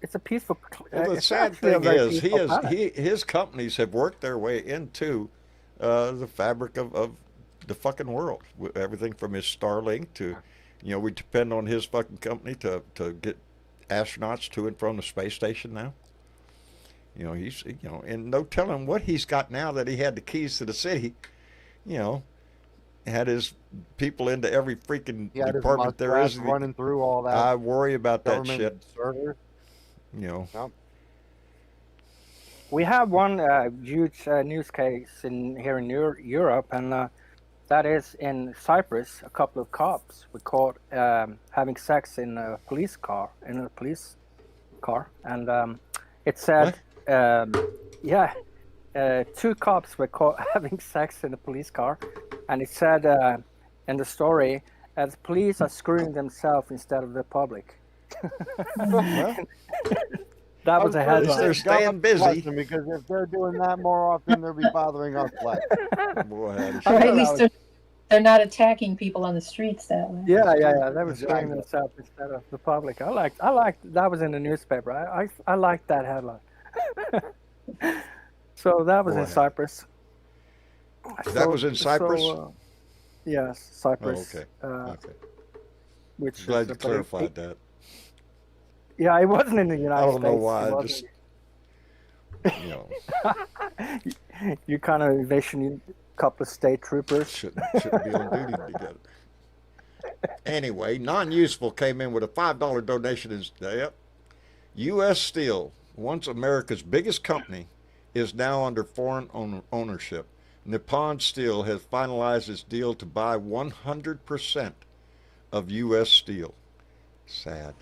It's a peaceful. Well, the it's sad actually a thing very is, peaceful planet. his companies have worked their way into the fabric of the fucking world. Everything from his Starlink to, we depend on his fucking company to get astronauts to and from the space station now. He's, and no telling what he's got now that he had the keys to the city. Had his people into every freaking department there is. Running through all that. I worry about that shit. Server. Yep. We have one huge news case here in Europe, and that is in Cyprus. A couple of cops were caught having sex in a police car, and it said, two cops were caught having sex in a police car, and it said in the story, the police are screwing themselves instead of the public. That was a headline. They're staying busy. Because if they're doing that more often, they'll be bothering us less. Boy, Or at least they're not attacking people on the streets that way. Yeah. They were screwing themselves instead of the public. I liked that was in the newspaper. I liked that headline. So that was in Cyprus. That was in Cyprus? Yes, Cyprus. Oh, okay. Which Glad you clarified that. Yeah, it wasn't in the United States. I don't know why. I just, you kind of envision a couple of state troopers. Shouldn't be on duty together. Anyway, non-useful came in with a $5 donation. U.S. Steel, once America's biggest company, is now under foreign ownership. Nippon Steel has finalized its deal to buy 100% of U.S. Steel. Sad.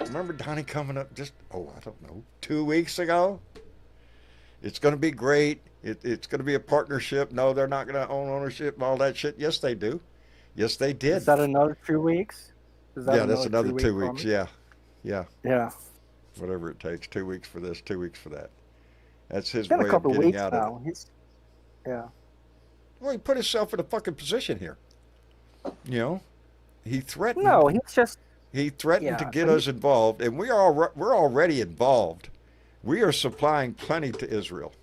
Remember Donnie coming up just, I don't know, 2 weeks ago? It's going to be great. It's going to be a partnership. No, they're not going to own ownership and all that shit. Yes, they do. Yes, they did. Is that another 2 weeks? That's another 2 weeks. Yeah. Whatever it takes. 2 weeks for this, 2 weeks for that. That's his way of getting out of it. Well, he put himself in a fucking position here. He threatened. No, he's just. He threatened to get us involved, and we're already involved. We are supplying plenty to Israel.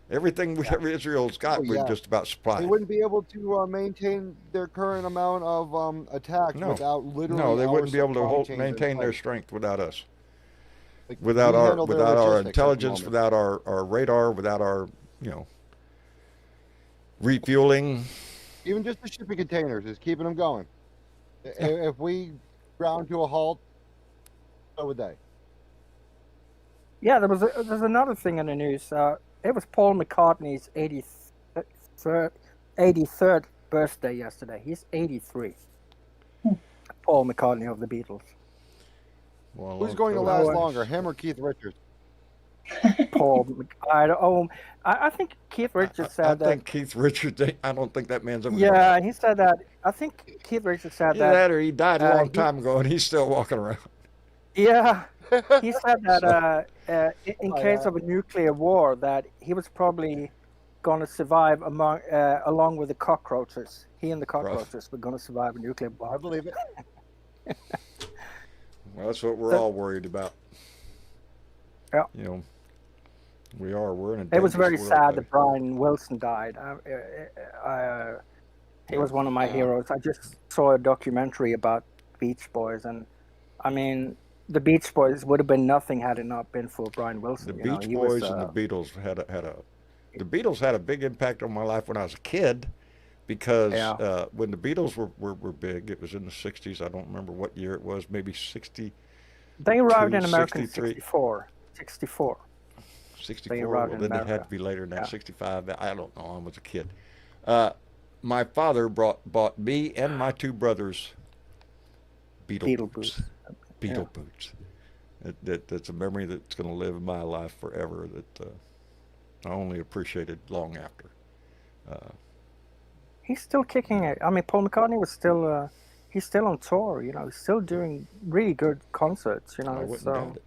Everything Israel's got, we're just about supplying. They wouldn't be able to maintain their current amount of attacks without literally. No, they wouldn't be able to maintain their strength without us. Without our intelligence, without our radar, without our refueling. Even just the shipping containers is keeping them going. If we ground to a halt, so would they. Yeah, there's another thing in the news. It was Paul McCartney's 83rd birthday yesterday. He's 83. Paul McCartney of the Beatles. Well, Who's going to last longer, him or Keith Richards? Paul, I think Keith Richards said I that. think Keith Richards. I don't think that man's ever. Yeah, he said that. I think Keith Richards said Either that or he died a long he- time ago and he's still walking around. Yeah, he said that in Oh, case yeah. of a nuclear war, that he was probably going to survive along with the cockroaches. He and the cockroaches were going to survive a nuclear I war. believe it. Well, that's what we're all worried about. Yeah. You know, we're in a. It was very dangerous world, sad buddy. that Brian Wilson died. He was one of my heroes. I just saw a documentary about Beach Boys, and I mean, the Beach Boys would have been nothing had it not been for Brian Wilson. The You know, Beach he Boys was, and the Beatles the Beatles had a big impact on my life when I was a kid, because when the Beatles were big, it was in the '60s. I don't remember what year it was. Maybe 60. They arrived in America in 63. 64. 64. 64. They Well, arrived then in it had America. to be later than that. Yeah. 65. I don't know. I was a kid. My father bought me and my two brothers Beetle boots. Beetle boots. That's a memory that's going to live in my life forever. That I only appreciated long after. He's still kicking it. I mean, Paul McCartney was still. He's still on tour. You know, he's still doing really good concerts. You know, I wouldn't so. doubt it.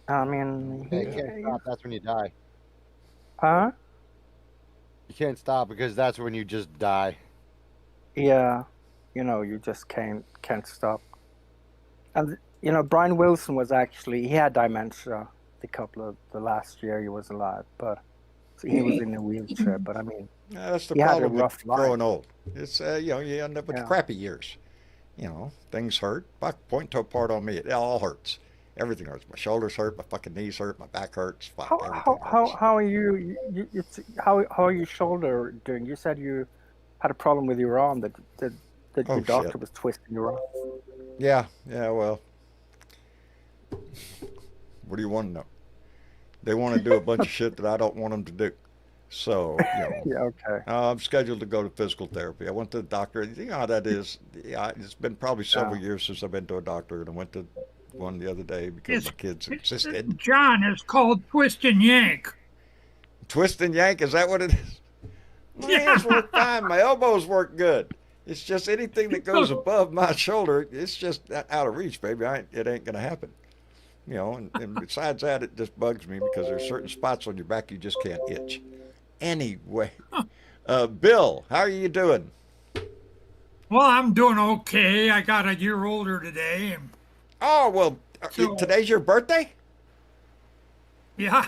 I mean, You can't stop. That's when you die. huh? You can't stop because that's when you just die. Yeah, you know, you just can't stop. And you know, Brian Wilson was actually, he had dementia the last year he was alive, but he was in a wheelchair. But I mean, Yeah, that's the he had a problem with rough life. growing old. It's you end up with the Yeah. crappy years. Things hurt. Point to a part on me. It all hurts. Everything hurts. My shoulders hurt. My fucking knees hurt. My back hurts. Fuck, everything hurts. How are how are your shoulder doing? You said you had a problem with your arm, that Oh, your doctor shit. was twisting your arm. Yeah. Well, what do you want to know? They want to do a bunch of shit that I don't want them to do. So, Yeah, okay. I'm scheduled to go to physical therapy. I went to the doctor. You know how that is. Yeah, it's been probably several years since I've been to a doctor, and I went to one the other day because my kids insisted. John, it's called twist and yank. Twist and yank, is that what it is? My hands work fine. My elbows work good. It's just anything that goes above my shoulder, it's just out of reach, baby. It ain't going to happen. And besides that, it just bugs me because there's certain spots on your back you just can't itch. Anyway, Bill, how are you doing? Well, I'm doing okay. I got a year older today. Oh, well, So- today's your birthday? Yeah.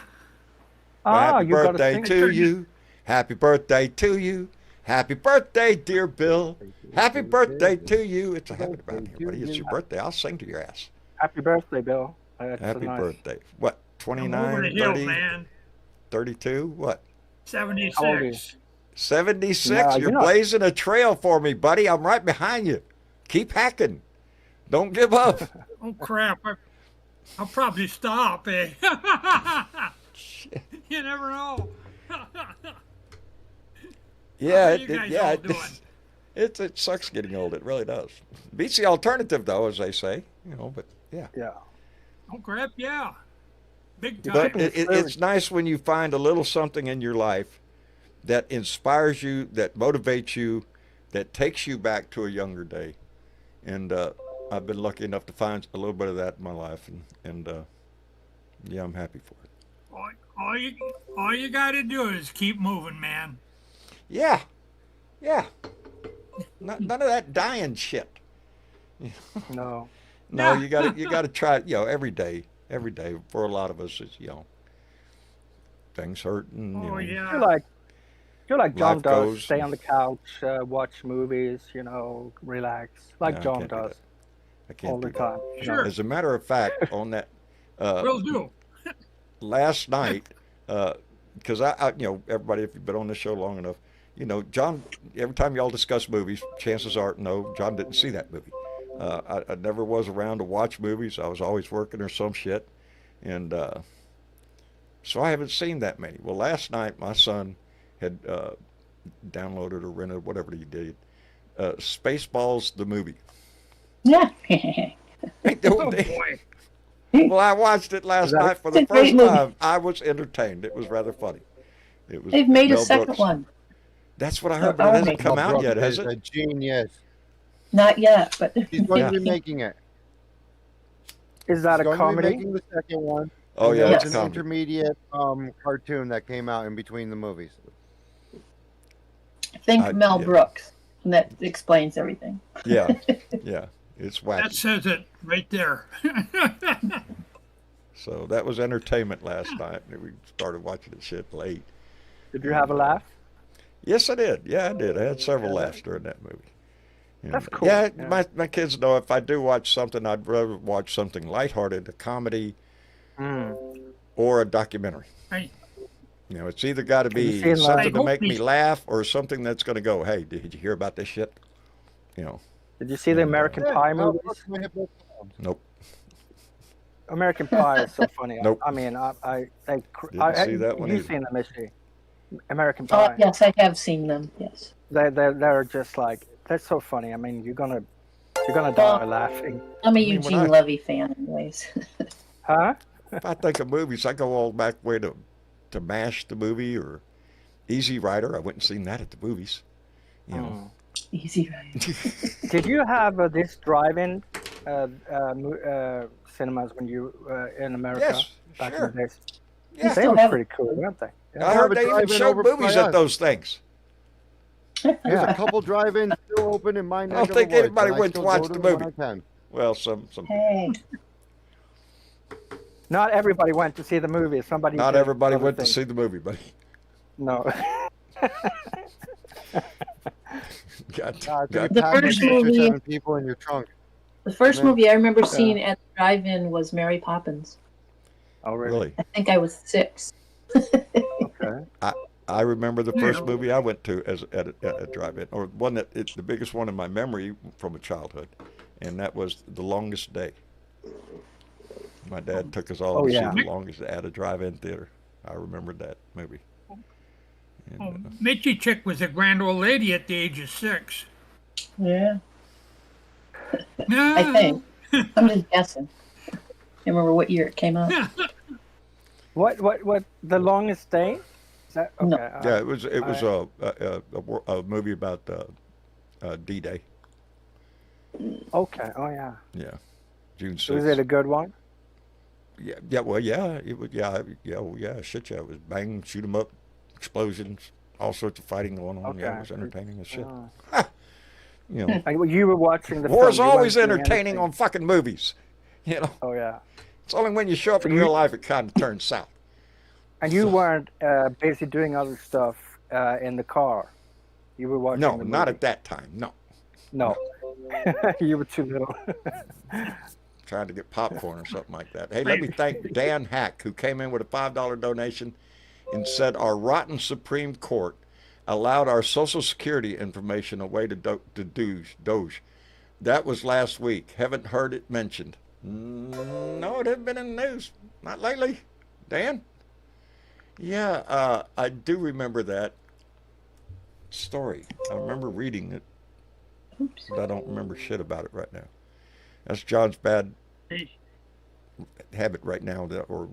Well, happy You got a birthday thing. to you. Happy birthday to you. Happy birthday, dear Bill. Happy birthday to you. It's a habit around here, buddy. It's your birthday. I'll sing to your ass. Happy birthday, Bill. That's Happy nice. birthday. What, I'm over 29, the hill, 30, man. 32? What? How old are you? 76. 76? Yeah, You're you know- blazing a trail for me, buddy. I'm right behind you. Keep hacking. Don't give up. Oh, crap. I'll probably stop, eh? You never know. Yeah, How you guys all doing? it sucks getting old. It really does. Beats the alternative, though, as they say. But yeah. Yeah. Oh, crap, yeah. Big time. But it's nice when you find a little something in your life that inspires you, that motivates you, that takes you back to a younger day. And I've been lucky enough to find a little bit of that in my life, and yeah, I'm happy for it. All you got to do is keep moving, man. Yeah. None of that dying shit. No. No, you got to try it. Every day. For a lot of us, it's things hurt, and Oh, yeah. You're like John Life does. goes. Stay on the couch, watch movies, relax, like No, I John can't do does that. I can't all the do that. time. Sure. As a matter of fact, on that Will do. last night, because I everybody, if you've been on this show long enough, John. Every time y'all discuss movies, chances are no, John didn't see that movie. I never was around to watch movies. I was always working or some shit, and so I haven't seen that many. Well, last night my son had downloaded or rented, whatever he did, Spaceballs the movie. Yeah. Oh boy. Well, I watched it last night for the It's a great first movie. time. I was entertained. It was rather funny. It was They've made a Mel second Brooks. one. That's what I Oh, heard, but it oh, hasn't my- come Mel out Brooks yet, has is it? a genius. Not yet, but He's going to be Yeah. making it. Is that He's a going to be comedy? making the second one. Oh and yeah, there it's was a an comedy. intermediate cartoon that came out in between the movies. think Mel yeah. Brooks. And that explains everything. Yeah, yeah, it's That wacky. says it right there. So that was entertainment last night. We started watching the shit late. Did you have a laugh? Yes, I did. Yeah, I did. I had several laughs during that movie. And, That's cool. Yeah, Yeah. my kids know if I do watch something, I'd rather watch something lighthearted, a comedy, or a documentary. Hey, You know, it's either got to you be seen, something I to hope make me these- laugh or something that's going to go, hey, did you hear about this shit? You know, Did you see the American Pie movies? nope. American Pie is so funny. Nope. I mean, Didn't see that one You've either. seen them, Missy? American Oh, Pie. yes, I have seen them. Yes. They're just like, they're so funny. I mean, you're gonna die laughing. I'm a I mean, when Eugene I- Levy fan, anyways. Huh? If I think of movies, I go all back way to MASH the movie or Easy Rider. I went and seen that at the movies. You know, Easy Rider. Did you have this drive-in cinemas when you in America Yes, back sure. in the days? Yeah. They still were have- pretty cool, weren't they? I heard they even drive-in showed over movies by at us. those things. There's Yeah. a couple drive-ins still open in my neck don't of think the woods, anybody and I went to still watch go the them when movie. I can. Well, some Hey. Not everybody went to see the movie. Somebody. not did everybody other went to things. see the movie, buddy. No. Got, It's got, a The pack of first 6 or movie- 7 people in your trunk. The first Man. movie I remember seeing at the drive-in was Mary Poppins. Oh, really? really. I think I was 6. Okay. I remember the first movie I went to at a drive-in, or one the biggest one in my memory from a childhood, and that was The Longest Day. My dad took us all Oh, to yeah. see The Longest Day at a drive-in theater. I remembered that movie. And, oh, Mitchy Chick was a grand old lady at the age of 6. Yeah, No. I think. I'm just guessing. I can't remember what year it came out. What? The Longest Day? Is that okay? No. yeah, it was a movie about D-Day. Okay. Oh, yeah. Yeah, June 6th. Was it a good one? Yeah, well, yeah, it was, shit, yeah, it was bang, shoot 'em up, explosions, all sorts of fighting going on. Yeah, Okay. it was entertaining as shit. Oh. You know, And you were watching the. war's film, you always weren't doing entertaining anything. on fucking movies. You know, Oh yeah. it's only when you show up in you- real life it kind of turns south. And you weren't basically doing other stuff in the car. You were watching. No, the not movie. at that time. No, No. You were too little. trying to get popcorn or something like that. Hey, let me thank Dan Hack, who came in with a $5 donation and said our rotten Supreme Court allowed our Social Security information away to Doge. That was last week. Haven't heard it mentioned. No, it hasn't been in the news. Not lately. Dan? Yeah, I do remember that story. I remember reading it, Oops. but I don't remember shit about it right now. That's John's bad habit right now. Or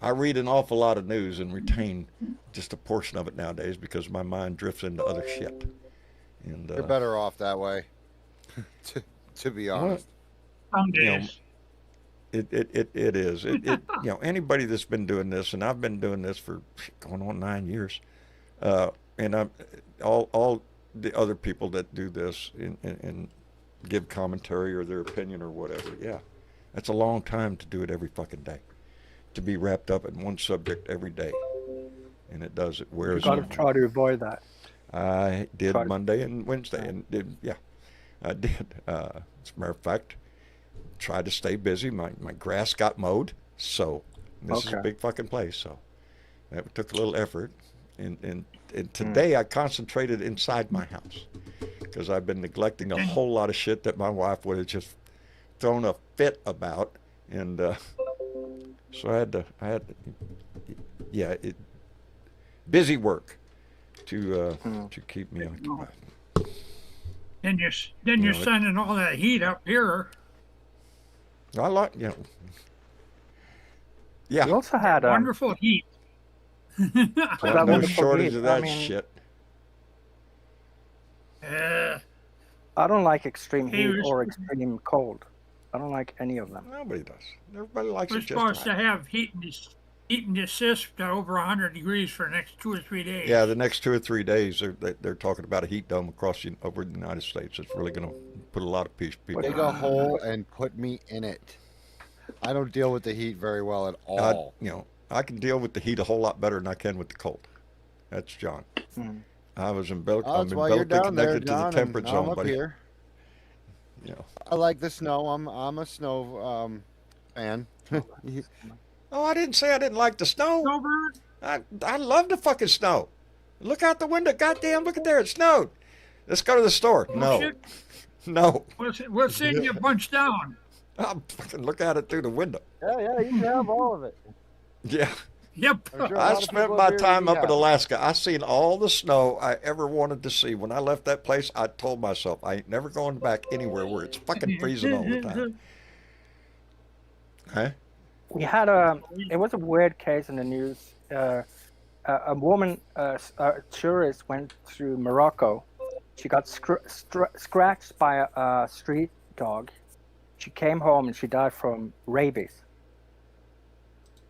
I read an awful lot of news and retain just a portion of it nowadays because my mind drifts into other shit. And You're better off that way. to be honest. Some you know, days. it is. You know, anybody that's been doing this, and I've been doing this for going on 9 years, and I'm all the other people that do this and give commentary or their opinion or whatever. Yeah, that's a long time to do it every fucking day. To be wrapped up in one subject every day, and it does. It You wears. got to on you. try to avoid that. I did Try to- Monday and Wednesday, and I did. As a matter of fact, tried to stay busy. My grass got mowed, so this is a Okay. big fucking place. So that took a little effort, and today I concentrated inside my house because I've been neglecting a whole lot of shit that my wife would have just thrown a fit about, and so I had to, busy work to keep me occupied. Then you're know, sending all that heat up here. I like, you know. Yeah, We also had Wonderful heat. that no wonderful shortage heat. of I that mean, shit. I don't like extreme heat Hey, or extreme cold. I don't like any of them. Nobody does. Everybody likes we're it just supposed to right. have heat and desist to over 100 degrees for the next 2 or 3 days. Yeah, the next 2 or 3 days, they're talking about a heat dome across over the United States. It's really going to put a lot of people. Dig a hole and put me in it. I don't deal with the heat very well at all. I can deal with the heat a whole lot better than I can with the cold. That's John. I was That's umbilically why you're down there, connected to the John, temperate and I'm zone, up buddy. here. You know. I like the snow. I'm a snow fan. Oh, I didn't say I didn't like the snow. Snowbird? I love the fucking snow. Look out the window. Goddamn, look at there. It snowed. Let's go to the store. No. Shit. No. We're seeing you bunch down. I'll fucking look at it through the window. Yeah, you can have all of it. Yeah. Yep. I'm sure a I lot of spent people my here time really up in have. Alaska. I seen all the snow I ever wanted to see. When I left that place, I told myself I ain't never going back anywhere where it's fucking freezing all the time. Huh? We had it was a weird case in the news. A woman, a tourist, went through Morocco. She got scratched by a street dog. She came home and she died from rabies.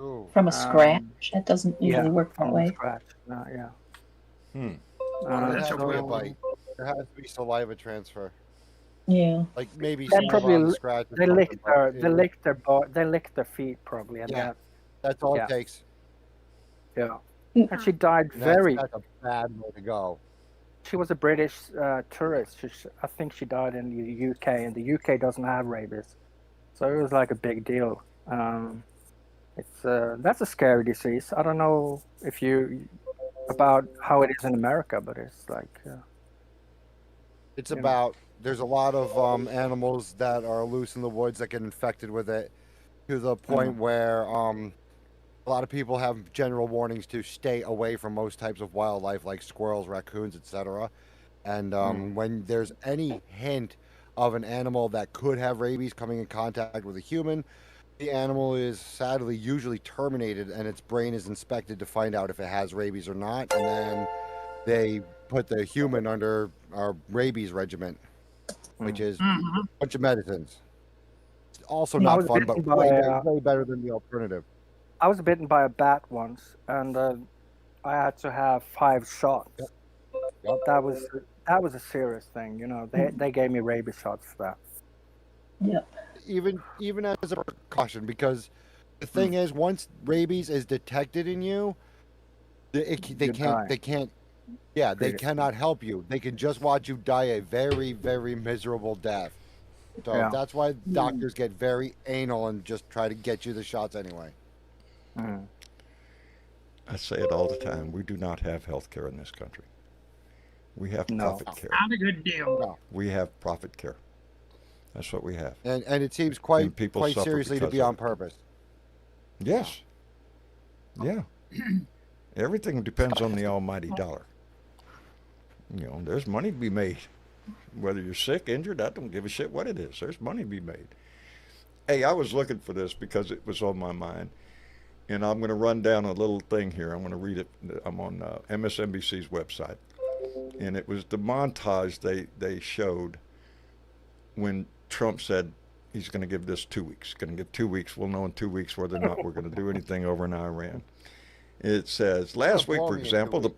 Ooh. From a scratch. That doesn't usually work that from a way. scratch. Yeah. Hmm. There That's has a to be a weird bite. There has to be saliva transfer. Yeah. Like maybe That some probably on the scratch. or They something, licked but they licked their they licked their feet probably, and Yeah. That's all Yeah. it takes. yeah. And she died And that's, very. that's a bad way to go. She was a British tourist. I think she died in the UK, and the UK doesn't have rabies, so it was like a big deal. That's a scary disease. I don't know if you about how it is in America, but it's like It's You know. about there's a lot of animals that are loose in the woods that get infected with it to the point where a lot of people have general warnings to stay away from most types of wildlife like squirrels, raccoons, etc. And when there's any hint of an animal that could have rabies coming in contact with a human, the animal is sadly usually terminated and its brain is inspected to find out if it has rabies or not, and then they put the human under our rabies regimen, which is a bunch of medicines. It's also I not was fun, but bitten by, way better than the alternative. I was bitten by a bat once, and I had to have 5 shots. Yep. That was a serious thing, you know. They gave me rabies shots for that. Yep. Even as a precaution, because the thing is, once rabies is detected in you, they can't. Yeah, they cannot help you. They can just watch you die a very, very miserable death. So Yeah. that's why doctors get very anal and just try to get you the shots anyway. I say it all the time. We do not have health care in this country. We have No. profit care. Not a good deal. We have profit care. That's what we have. And it seems quite And people quite suffer seriously to because be of on it. purpose. Yes. Yeah. Everything depends on the almighty dollar. You know, there's money to be made. Whether you're sick, injured, I don't give a shit what it is. There's money to be made. Hey, I was looking for this because it was on my mind. And I'm going to run down a little thing here. I'm going to read it. I'm on MSNBC's website. And it was the montage they showed when Trump said he's going to give this 2 weeks. Going to give 2 weeks. We'll know in 2 weeks whether or not we're going to do anything over in Iran. It says, last week, for example, the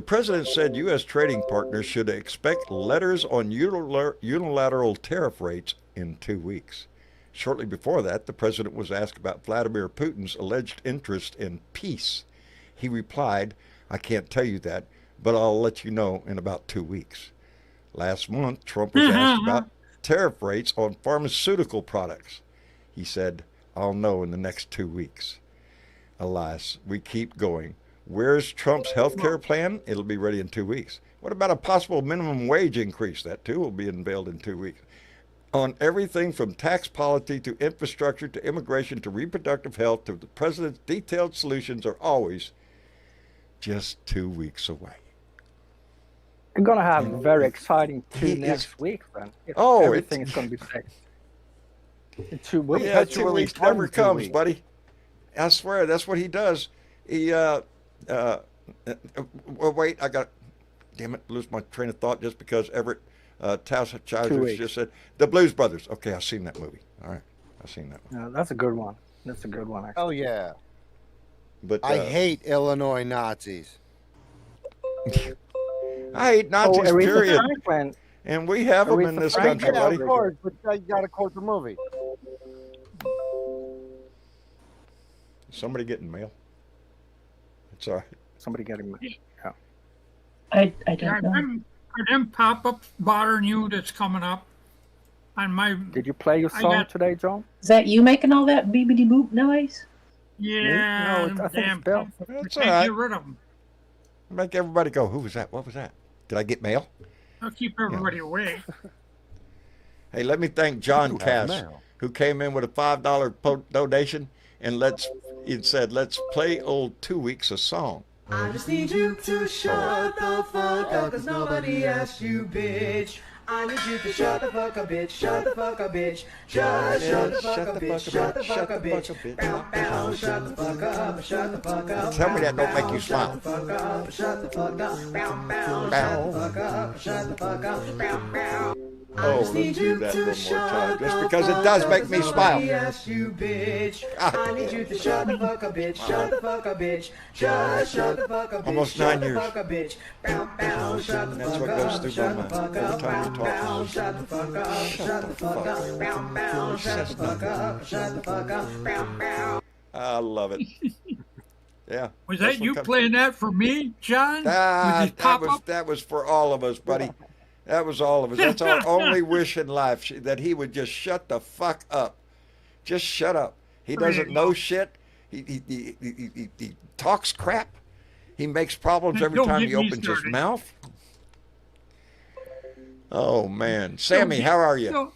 president said U.S. trading partners should expect letters on unilateral tariff rates in 2 weeks. Shortly before that, the president was asked about Vladimir Putin's alleged interest in peace. He replied, I can't tell you that, but I'll let you know in about 2 weeks. Last month, Trump was asked about tariff rates on pharmaceutical products. He said, I'll know in the next 2 weeks. Alas, we keep going. Where's Trump's health care plan? It'll be ready in 2 weeks. What about a possible minimum wage increase? That too will be unveiled in 2 weeks. On everything from tax policy to infrastructure to immigration to reproductive health to the president's detailed solutions are always just 2 weeks away. We're gonna have And very exciting he is- next week, then. If Oh, everything is gonna be fixed in 2 weeks. Yeah, 2 Perpetually weeks never fun 2 comes, weeks. buddy. I swear, that's what he does. He, well, wait, I got, damn it, lose my train of thought just because Everett 2 Childers weeks. just said, The Blues Brothers. Okay, I've seen that movie. All right, I've seen that one. Yeah, that's a good one. That's a good one, actually. Oh yeah. But I hate Illinois Nazis. I hate Nazis, Aretha period. Franklin. And we have them in Aretha this Franklin. country, Yeah, buddy. of course, but you gotta quote the movie. Somebody getting mail. It's all right. Somebody getting me. Yeah. I Are don't know. them pop-ups bothering you that's coming up on my? Did you play your I song got- today, John? Is that you making all that beepity boop noise? Yeah, No, I think damn it's Bill. pop-ups. We That's all can't right. get rid of them. Make everybody go, who was that? What was that? Did I get mail? I'll keep everybody away. Hey, let me thank John You have Cass, mail. who came in with a $5 donation and said, let's play old 2 weeks of song. I just need you to shut the fuck up, cause nobody asked you, bitch. I need you to shut the fuck up, bitch. Shut the fuck up, bitch. Just shut the fuck up, bitch. Shut the fuck up, bitch. Bow, bow. Shut the fuck up. Shut the fuck up. Tell me that don't make you smile. Shut the fuck up. Shut the fuck up. Bow, bow. Shut the fuck up. Shut the fuck up. Bow, bow. Oh, let's do that one more time, just because it does make me smile. Yes, you bitch. I need you to shut the fuck up, bitch. Shut the fuck up, bitch. Just shut the fuck up, bitch. Almost Shut 9 the years. fuck up, bitch. Bow, bow. Shut the That's fuck what goes up. through Shut my the fuck mind every up. time you Bow, talk. bow. Shut the fuck up. Shut the fuck up. Bow, bow. Shut the fuck up. Shut the fuck up. Bow, bow. I love it. Yeah. Was that's that you what comes- playing that for me, John? Ah, With these pop-up? that was for all of us, buddy. That was all of us. That's our only wish in life, that he would just shut the fuck up. Just shut up. He doesn't know shit. He talks crap. He makes problems every Don't time get he me opens his started. mouth. Oh man, Sammy, how are you? No,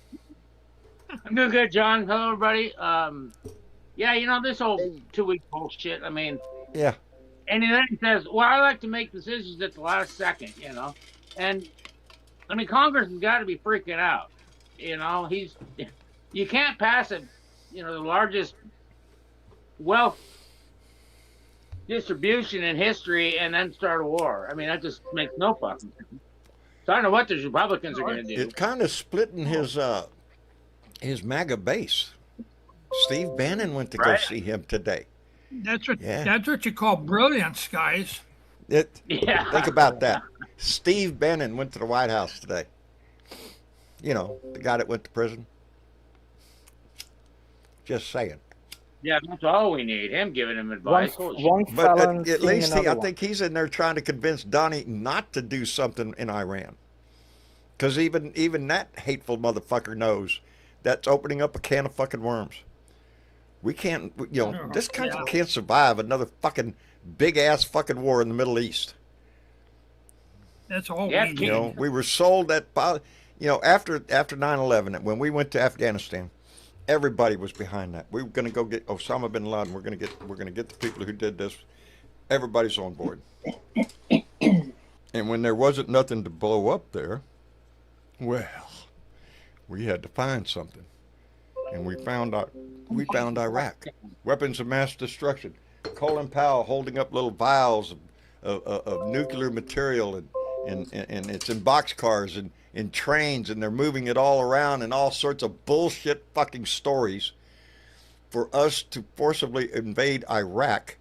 I'm doing good, John. Hello, everybody. Yeah, you know, this whole 2 week bullshit. I mean, Yeah. and then he says, well, I like to make decisions at the last second, you know. And, I mean, Congress has got to be freaking out. You know, you can't pass the largest wealth distribution in history and then start a war. I mean, that just makes no fucking sense. So I don't know what those Republicans are going to do. It kind of splitting his MAGA base. Steve Bannon went to go Right. see him today. that's what Yeah. that's what you call brilliance, guys. Yeah. Think about that. Steve Bannon went to the White House today. You know, the guy that went to prison. Just saying. Yeah, that's all we need. Him giving him advice. Holy shit. One But felon at seeing least I another one. think he's in there trying to convince Donnie not to do something in Iran. Because even that hateful motherfucker knows that's opening up a can of fucking worms. We can't, this country can't survive another fucking big ass fucking war in the Middle East. That's all Yeah, we need. You know, we were sold that, after 9/11, when we went to Afghanistan, everybody was behind that. We were going to go get Osama bin Laden. We're going to get the people who did this. Everybody's on board. And when there wasn't nothing to blow up there, well, we had to find something. And we found Iraq. Weapons of mass destruction. Colin Powell holding up little vials of nuclear material, and it's in boxcars and in trains, and they're moving it all around, and all sorts of bullshit fucking stories for us to forcibly invade Iraq,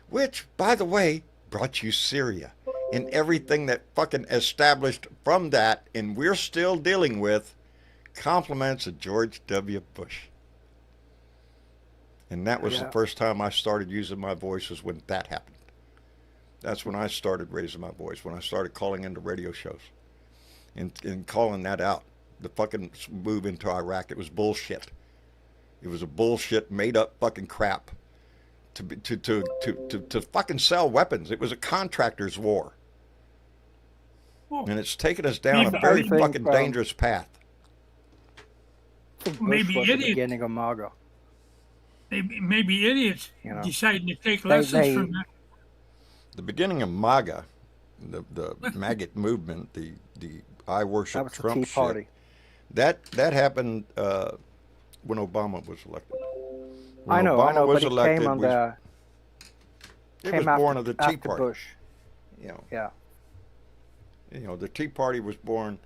which, by the way, brought you Syria and everything that fucking established from that, and we're still dealing with compliments of George W. Bush. And that was the first time I started using my voice, was when that happened. That's when I started raising my voice, when I started calling into radio shows and calling that out. The fucking move into Iraq, it was bullshit. It was a bullshit, made up fucking crap to fucking sell weapons. It was a contractor's war. And it's taken us down a very fucking dangerous path. Bush Maybe was the idiots. beginning of MAGA. Maybe idiots You know, deciding to take lessons from that. The beginning of MAGA the maggot movement, the I That worship was the Trump Tea Party. shit. That happened when Obama was elected. When I know, Obama was but it elected, came on the it came was born of the Tea after Party. Bush. Yeah. The Tea Party was born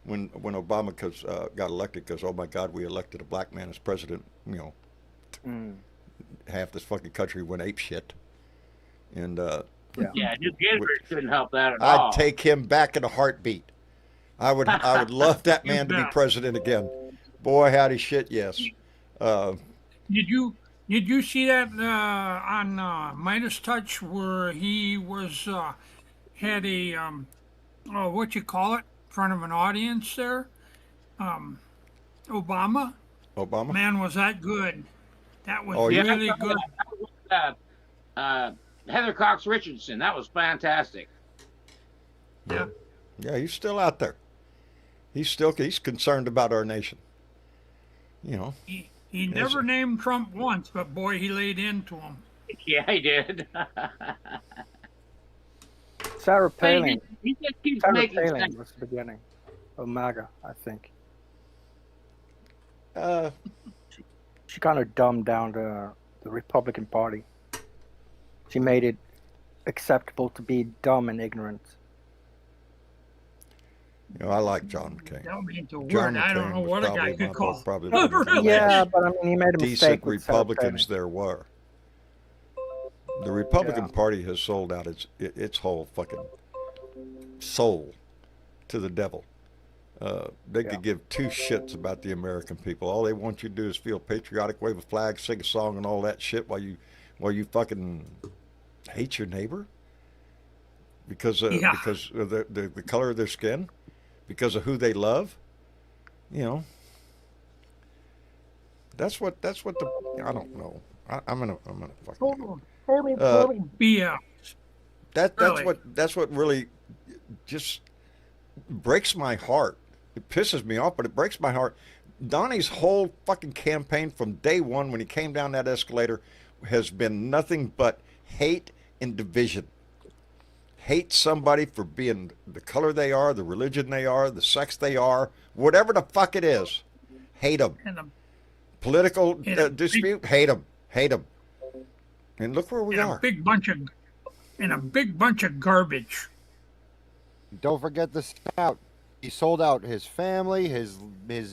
when Obama got elected because, oh my God, we elected a black man as president. Half this fucking country went ape shit. And Yeah, Newt Gingrich couldn't help that at all. I'd take him back in a heartbeat. I would love that man to be president again. Boy, howdy shit, yes. Did you see that on Midas Touch where he was had a what you call it, in front of an audience there? Obama. Obama? Man, was that good? That was Oh, yeah. really good. Heather Cox Richardson. That was fantastic. Yeah. Yeah, he's still out there. He's concerned about our nation. He never named Trump once, but boy, he laid into him. Yeah, he did. Sarah Palin. He just keeps Sarah making Palin sense. was the beginning of MAGA, I think. She kind of dumbed down the Republican Party. She made it acceptable to be dumb and ignorant. I like John McCain. Don't mean to John word. I don't McCain know was what a guy probably could my- call. probably one of the Really? Yeah, but I mean, he made a decent mistake with Sarah Republicans there were. The Republican Party has sold out its whole fucking soul to the devil. They could give two shits about the American people. All they want you to do is feel patriotic, wave a flag, sing a song, and all that shit while you fucking hate your neighbor because of the color of their skin, because of who they love. That's what I don't know. I'm gonna fucking. Yeah. That's what really just breaks my heart. It pisses me off, but it breaks my heart. Donnie's whole fucking campaign from day one when he came down that escalator has been nothing but hate and division. Hate somebody for being the color they are, the religion they are, the sex they are, whatever the fuck it is. Hate them. Political dispute, hate them. Hate them. And look where we are. A big bunch of garbage. Don't forget the scout. He sold out his family, his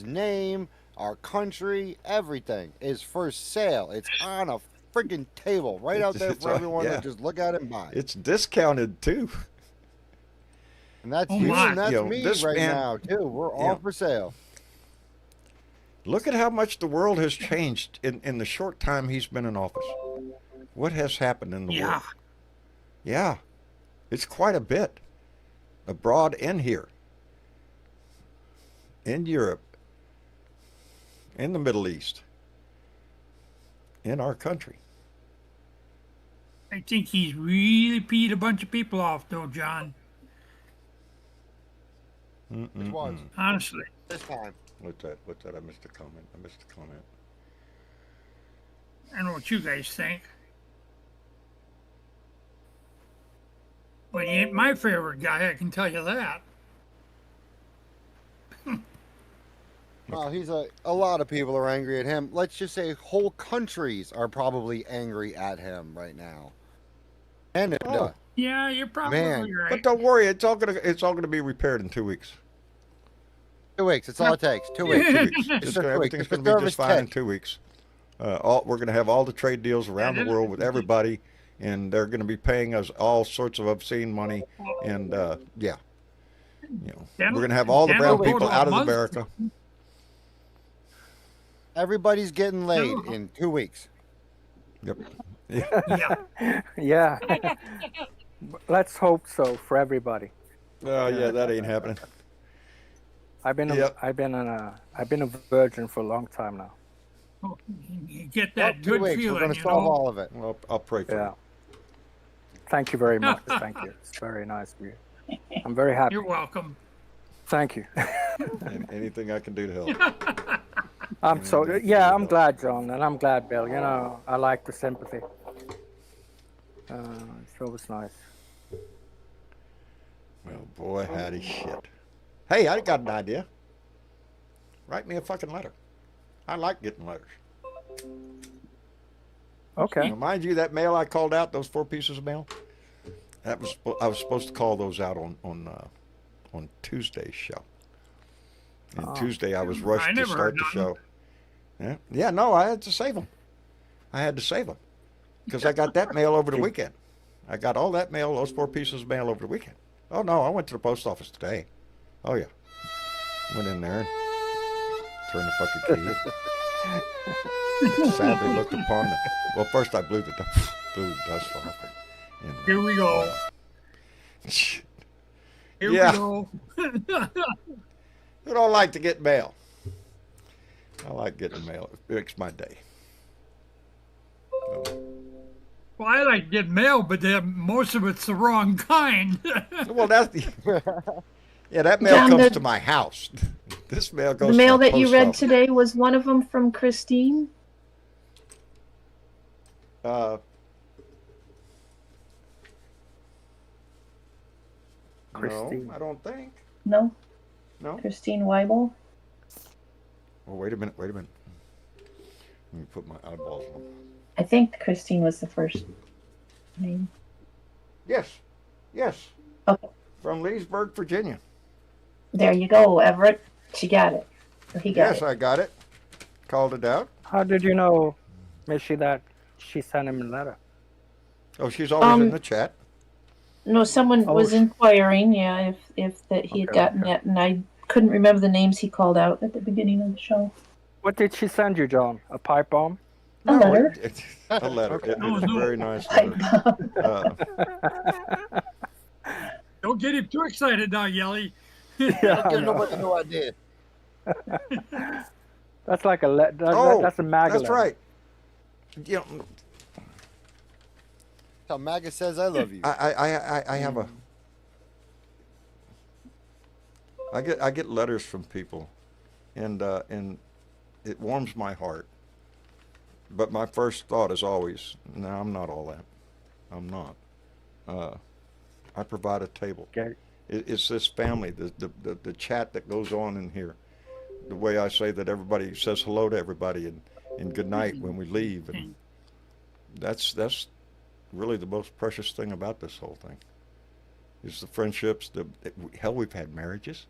name, our country, everything is for sale. It's on a friggin' table right out there for everyone to just look at and buy. It's discounted too. And that's you and that's me right man, now too. We're all for sale. Look at how much the world has changed in the short time he's been in office. What has happened in the world? Yeah. It's quite a bit. Abroad and here. In Europe. In the Middle East. In our country. I think he's really peed a bunch of people off, though, John. Which was? Honestly. This time. What's that? I missed a comment. I don't know what you guys think. But he ain't my favorite guy, I can tell you that. Well, he's a lot of people are angry at him. Let's just say whole countries are probably angry at him right now. And yeah, you're probably right. But don't worry, it's all gonna be repaired in 2 weeks. 2 weeks. That's all it takes. 2 weeks. 2 weeks. Everything's going to be just fine in 2 weeks. We're going to have all the trade deals around the world with everybody, and they're going to be paying us all sorts of obscene money. And we're going to have all the brown people out of America. Everybody's getting laid in 2 weeks. Yep. Yeah. Let's hope so for everybody. Yeah, that ain't happening. I've been a virgin for a long time now. Oh, you get that good 2 weeks, feeling. We're going to solve all of it. Well, I'll pray for you. Thank you very much. Thank you. It's very nice of you. I'm very happy. You're welcome. Thank you. Anything I can do to help. I'm glad, John, and I'm glad, Bill. I like the sympathy. It's always nice. Well, boy, howdy shit. Hey, I got an idea. Write me a fucking letter. I like getting letters. Okay. Now, mind you, that mail I called out, those 4 pieces of mail, I was supposed to call those out on Tuesday's show. And Tuesday I was rushed to start the show. Yeah, no, I had to save them. I had to save them because I got that mail over the weekend. I got all that mail, those 4 pieces of mail over the weekend. Oh no, I went to the post office today. Oh yeah, went in there and turned the fucking key. Sadly looked upon the. Well, first I blew the dust off. And, Here we go. Here we go. Who don't like to get mail? I like getting mail. It makes my day. Well, I like to get mail, but most of it's the wrong kind. Well, that's that mail John, comes to my house. This mail goes. The mail to my that you post read office. today was one of them from Christine. Christine. No, I don't think. No, No. Christine Weibel. Oh, wait a minute. Let me put my eyeballs on. I think Christine was the first name. Yes. Okay, From Leesburg, Virginia. there you go, Everett. She got it. Or he got Yes, it. I got it. Called it out. How did you know, Mishy, that she sent him a letter? Oh, she's always in the chat. No, someone Oh, was sh- inquiring, yeah, if that he had Okay, gotten okay. that, and I couldn't remember the names he called out at the beginning of the show. What did she send you, John? A pipe bomb? A letter. A letter. Okay. It was a very nice Pipe letter. bomb. Don't get him too excited now, Yelly. Yeah, I know. No idea. That's like a that's a MAGA That's letter. right. You know, How MAGA says I love you. I have a. I get letters from people, and it warms my heart. But my first thought is always, no, I'm not all that. I'm not. I provide a table. Okay. It's this family, the chat that goes on in here, the way I say that everybody says hello to everybody and good night when we leave, and that's really the most precious thing about this whole thing. Is the friendships. Hell, we've had marriages,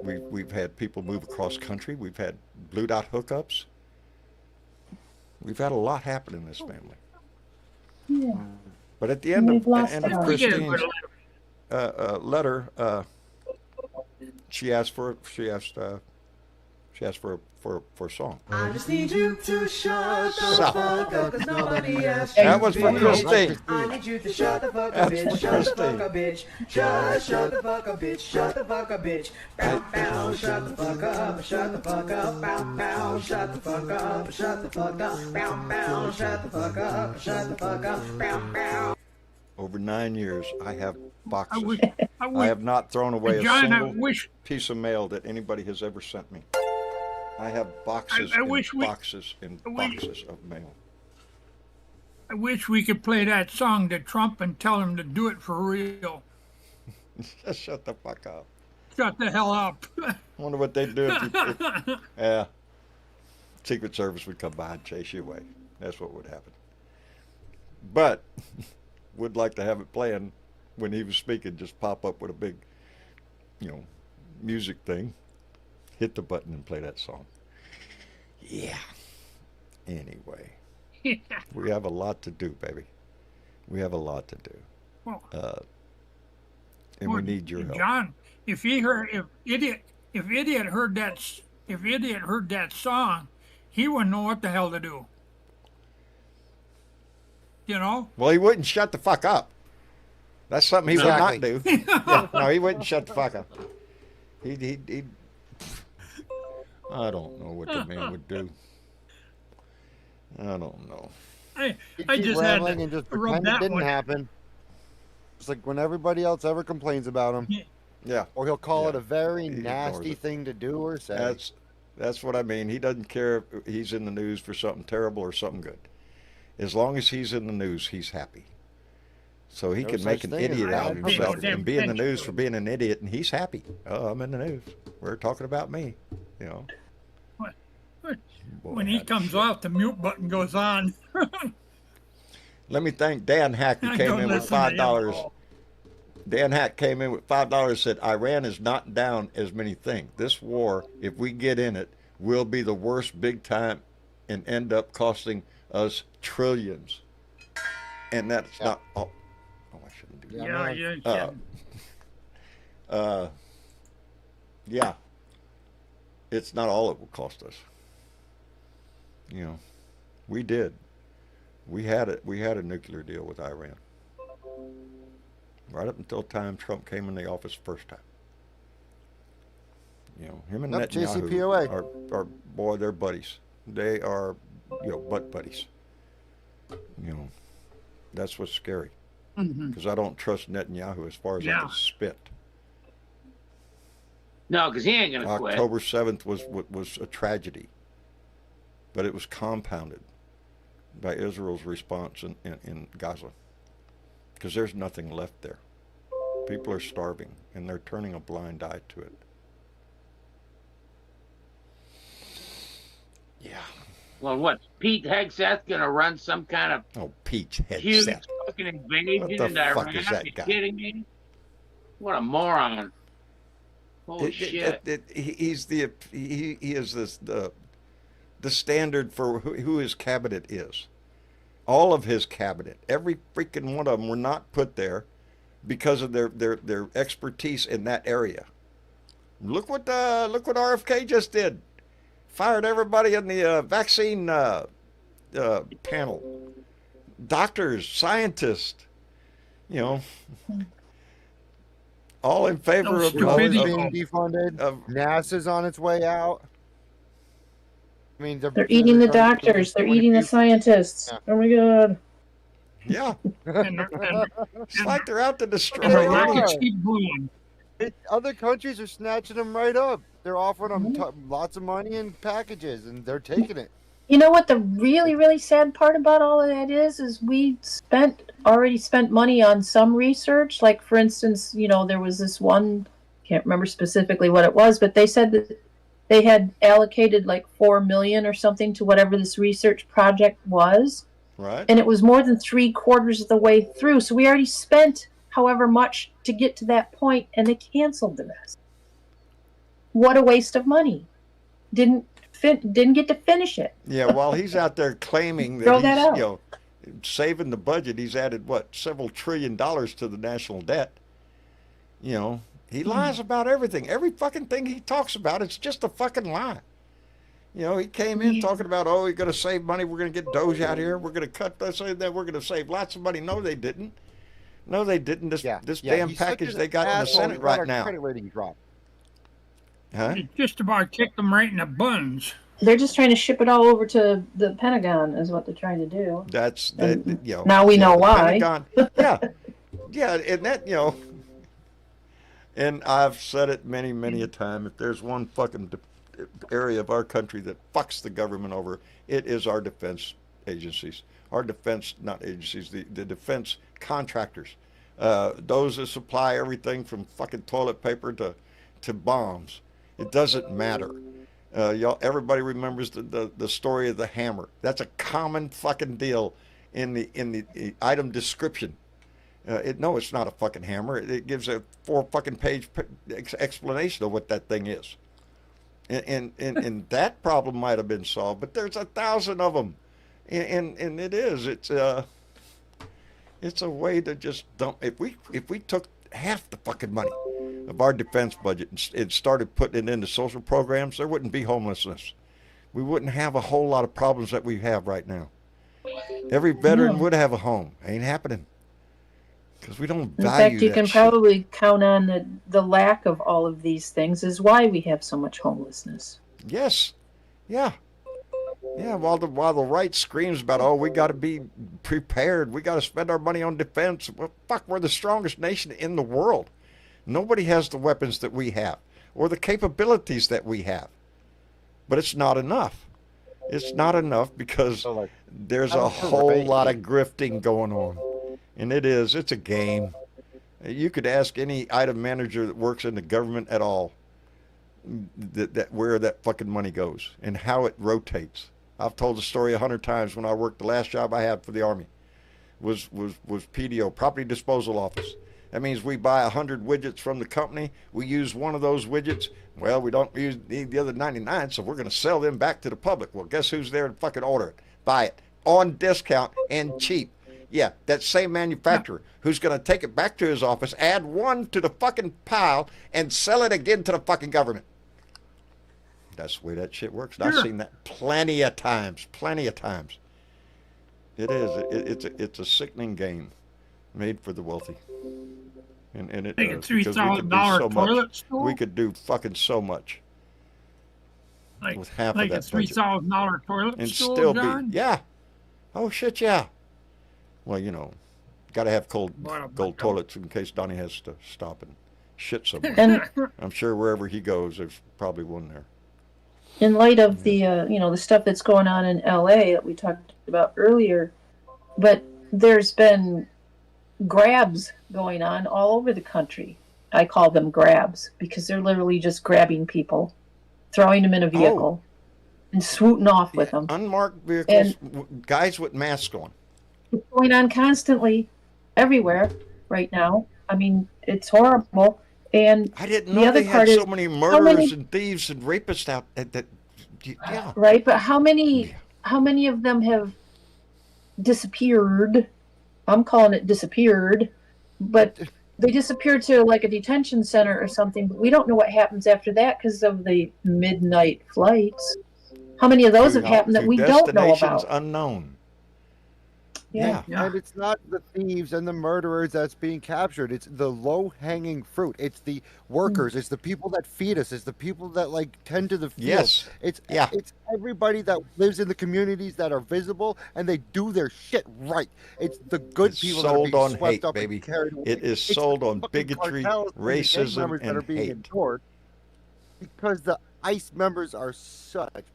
we've had people move across country, we've had blue dot hookups. We've had a lot happen in this family. Yeah. But at the end We've of lost end of a lot. Christine's letter, she asked for a song. I just need you to shut the So- fuck up, 'cause nobody asked That you, was for bitch. Christine. I need you to shut the fuck up, That's bitch. for Shut the fuck Christine. up, bitch. Just shut the fuck up, bitch. Shut the fuck up, bitch. Bow, bow, shut the fuck up. Shut the fuck up. Bow, bow, shut the fuck up. Shut the fuck up. Bow, bow, shut the fuck up. Shut the fuck up. Bow, bow. Over 9 years, I have boxes. I I wish, have not thrown away a John, I single wish, piece of mail that anybody has ever sent me. I have boxes I and wish we- boxes and I wish- boxes of mail. I wish we could play that song to Trump and tell him to do it for real. Just shut the fuck up. Shut the hell up. I wonder what they'd do if yeah. Secret Service would come by and chase you away. That's what would happen. But would like to have it playing when he was speaking, just pop up with a big, music thing. Hit the button and play that song. Yeah. Anyway, we have a lot to do, baby. We have a lot to do. Well, And we need your help. John, if idiot heard that song, he wouldn't know what the hell to do. You know? Well, he wouldn't shut the fuck up. That's something he would not do. Yeah, no, he wouldn't shut the fuck up. He'd I don't know what the man would do. I don't know. I Keep just had rambling to and just rub pretend it that didn't one. happen. It's like when everybody else ever complains about him, Yeah, or he'll call it Yeah. a very He ignores nasty it. thing to do or say. that's what I mean. He doesn't care if he's in the news for something terrible or something good. As long as he's in the news, he's happy. So he No can make such an thing as idiot out of I don't pay no himself damn and be in the attention news to for it. being an idiot, and he's happy. Oh, I'm in the news. We're talking about me. You know. Boy, When he howdy comes shit. off, the mute button goes on. Let me thank Dan Hack, who I came don't in with listen to him. $5. Dan Hack came in with $5, said Iran is not down as many think. This war, if we get in it, will be the worst big time and end up costing us trillions. And that's not. Oh, I shouldn't do that. Yeah, man. you're Uh, kidding. Yeah, it's not all it will cost us. You know, we did. We had it. We had a nuclear deal with Iran. Right up until time Trump came in the office first time. You know, him and Yep, Netanyahu JCPOA. are boy, they're buddies. They are, butt buddies. You know, that's what's scary. Because I don't trust Netanyahu as far as I Yeah. can spit. No, because he ain't gonna quit. October 7th was a tragedy, but it was compounded by Israel's response in Gaza, because there's nothing left there. People are starving, and they're turning a blind eye to it. Yeah. Well, what? Pete Hegseth gonna run some kind of Oh, Peach huge headset. fucking invasion What the into Iran? fuck is that Are you guy? kidding me? What a moron! Holy shit! He is the standard for who his cabinet is. All of his cabinet, every freaking one of them, were not put there because of their expertise in that area. Look what RFK just did. Fired everybody in the vaccine panel. Doctors, scientists, all in favor No of stupidity. Is being defunded. NASA's on its way out. I mean, They're eating the doctors. They're eating the scientists. Yeah. Oh my god. yeah. And It's like they're out to destroy the They everything. are. rockets keep going. Other countries are snatching them right up. They're offering them lots of money and packages, and they're taking it. You know what the really, really sad part about all of that is we already spent money on some research. Like, for instance, there was this one, can't remember specifically what it was, but they said that they had allocated like $4 million or something to whatever this research project was. Right. And it was more than 3/4 of the way through. So we already spent however much to get to that point, and they canceled the rest. What a waste of money. Didn't get to finish it. Yeah, while he's out there claiming Throw that that he's, out. saving the budget, he's added several $1 trillion to the national debt. He lies about everything. Every fucking thing he talks about, it's just a fucking lie. He came in talking about, we're going to save money. We're going to get Doge out here. We're going to cut this and then we're going to save lots of money. No, they didn't. No, they didn't. This damn he's such package an they got in the asshole, Senate he let right our now. Credit rating drop. Huh? It just about kicked them right in the buns. They're just trying to ship it all over to the Pentagon, is what they're trying to do. That's Now we know the why. Pentagon, yeah, and that and I've said it many a time. If there's one fucking area of our country that fucks the government over, it is our defense agencies, our defense not agencies, the defense contractors, those that supply everything from fucking toilet paper to bombs. It doesn't matter. Everybody remembers the story of the hammer. That's a common fucking deal in the item description. No, it's not a fucking hammer. It gives a 4 fucking page explanation of what that thing is. And that problem might have been solved, but there's 1,000 of them, and it's a way to just dump. If we took half the fucking money of our defense budget and started putting it into social programs, there wouldn't be homelessness. We wouldn't have a whole lot of problems that we have right now. Every veteran would have a home. Ain't happening. Because we don't In value fact, you that can shit. probably count on the lack of all of these things is why we have so much homelessness. Yes. Yeah. Yeah, while the right screams about, we got to be prepared. We got to spend our money on defense. Well, fuck, we're the strongest nation in the world. Nobody has the weapons that we have or the capabilities that we have. But it's not enough. It's not enough because there's a whole lot of grifting going on. And it's a game. You could ask any item manager that works in the government at all that where that fucking money goes and how it rotates. I've told the story 100 times. When I worked, the last job I had for the Army was PDO, Property Disposal Office. That means we buy 100 widgets from the company. We use one of those widgets. Well, we don't need the other 99, so we're going to sell them back to the public. Well, guess who's there to fucking order it? Buy it on discount and cheap. Yeah, that same manufacturer who's going to take it back to his office, add one to the fucking pile, and sell it again to the fucking government. That's the way that shit works. And I've seen that plenty of times. Plenty of times. It is. It's a sickening game made for the wealthy. And it Make a does, because we could do $3,000 so toilet much. stool? We could do fucking so much with half like of a that budget. $3,000 toilet And stool, still John? be, yeah. Oh, shit, yeah. Well, got to have gold toilets in case Donnie has to stop and shit somewhere. And I'm sure wherever he goes, there's probably one there. in light of the the stuff that's going on in LA that we talked about earlier, but there's been grabs going on all over the country. I call them grabs because they're literally just grabbing people, throwing them in a vehicle, and swooting off with them. Unmarked vehicles, guys with masks on. It's going on constantly, everywhere right now. I mean, it's horrible. And I didn't the know other they part had is so many how murderers and thieves and rapists out. Yeah. Right, but how many of them have disappeared? I'm calling it disappeared, but they disappeared to like a detention center or something. But we don't know what happens after that because of the midnight flights. How many of those have happened that we don't know Destinations about? unknown. Yeah. And it's not the thieves and the murderers that's being captured. It's the low-hanging fruit. It's the workers. It's the people that feed us. It's the people that tend to the fields. Yes. It's everybody that lives in the communities that are visible and they do their shit right. It's the good people that are sold being on swept hate, up baby. and carried away. it is It's sold the on fucking bigotry, cartels and the gang racism, members that are and being hate. ignored because the ICE members are such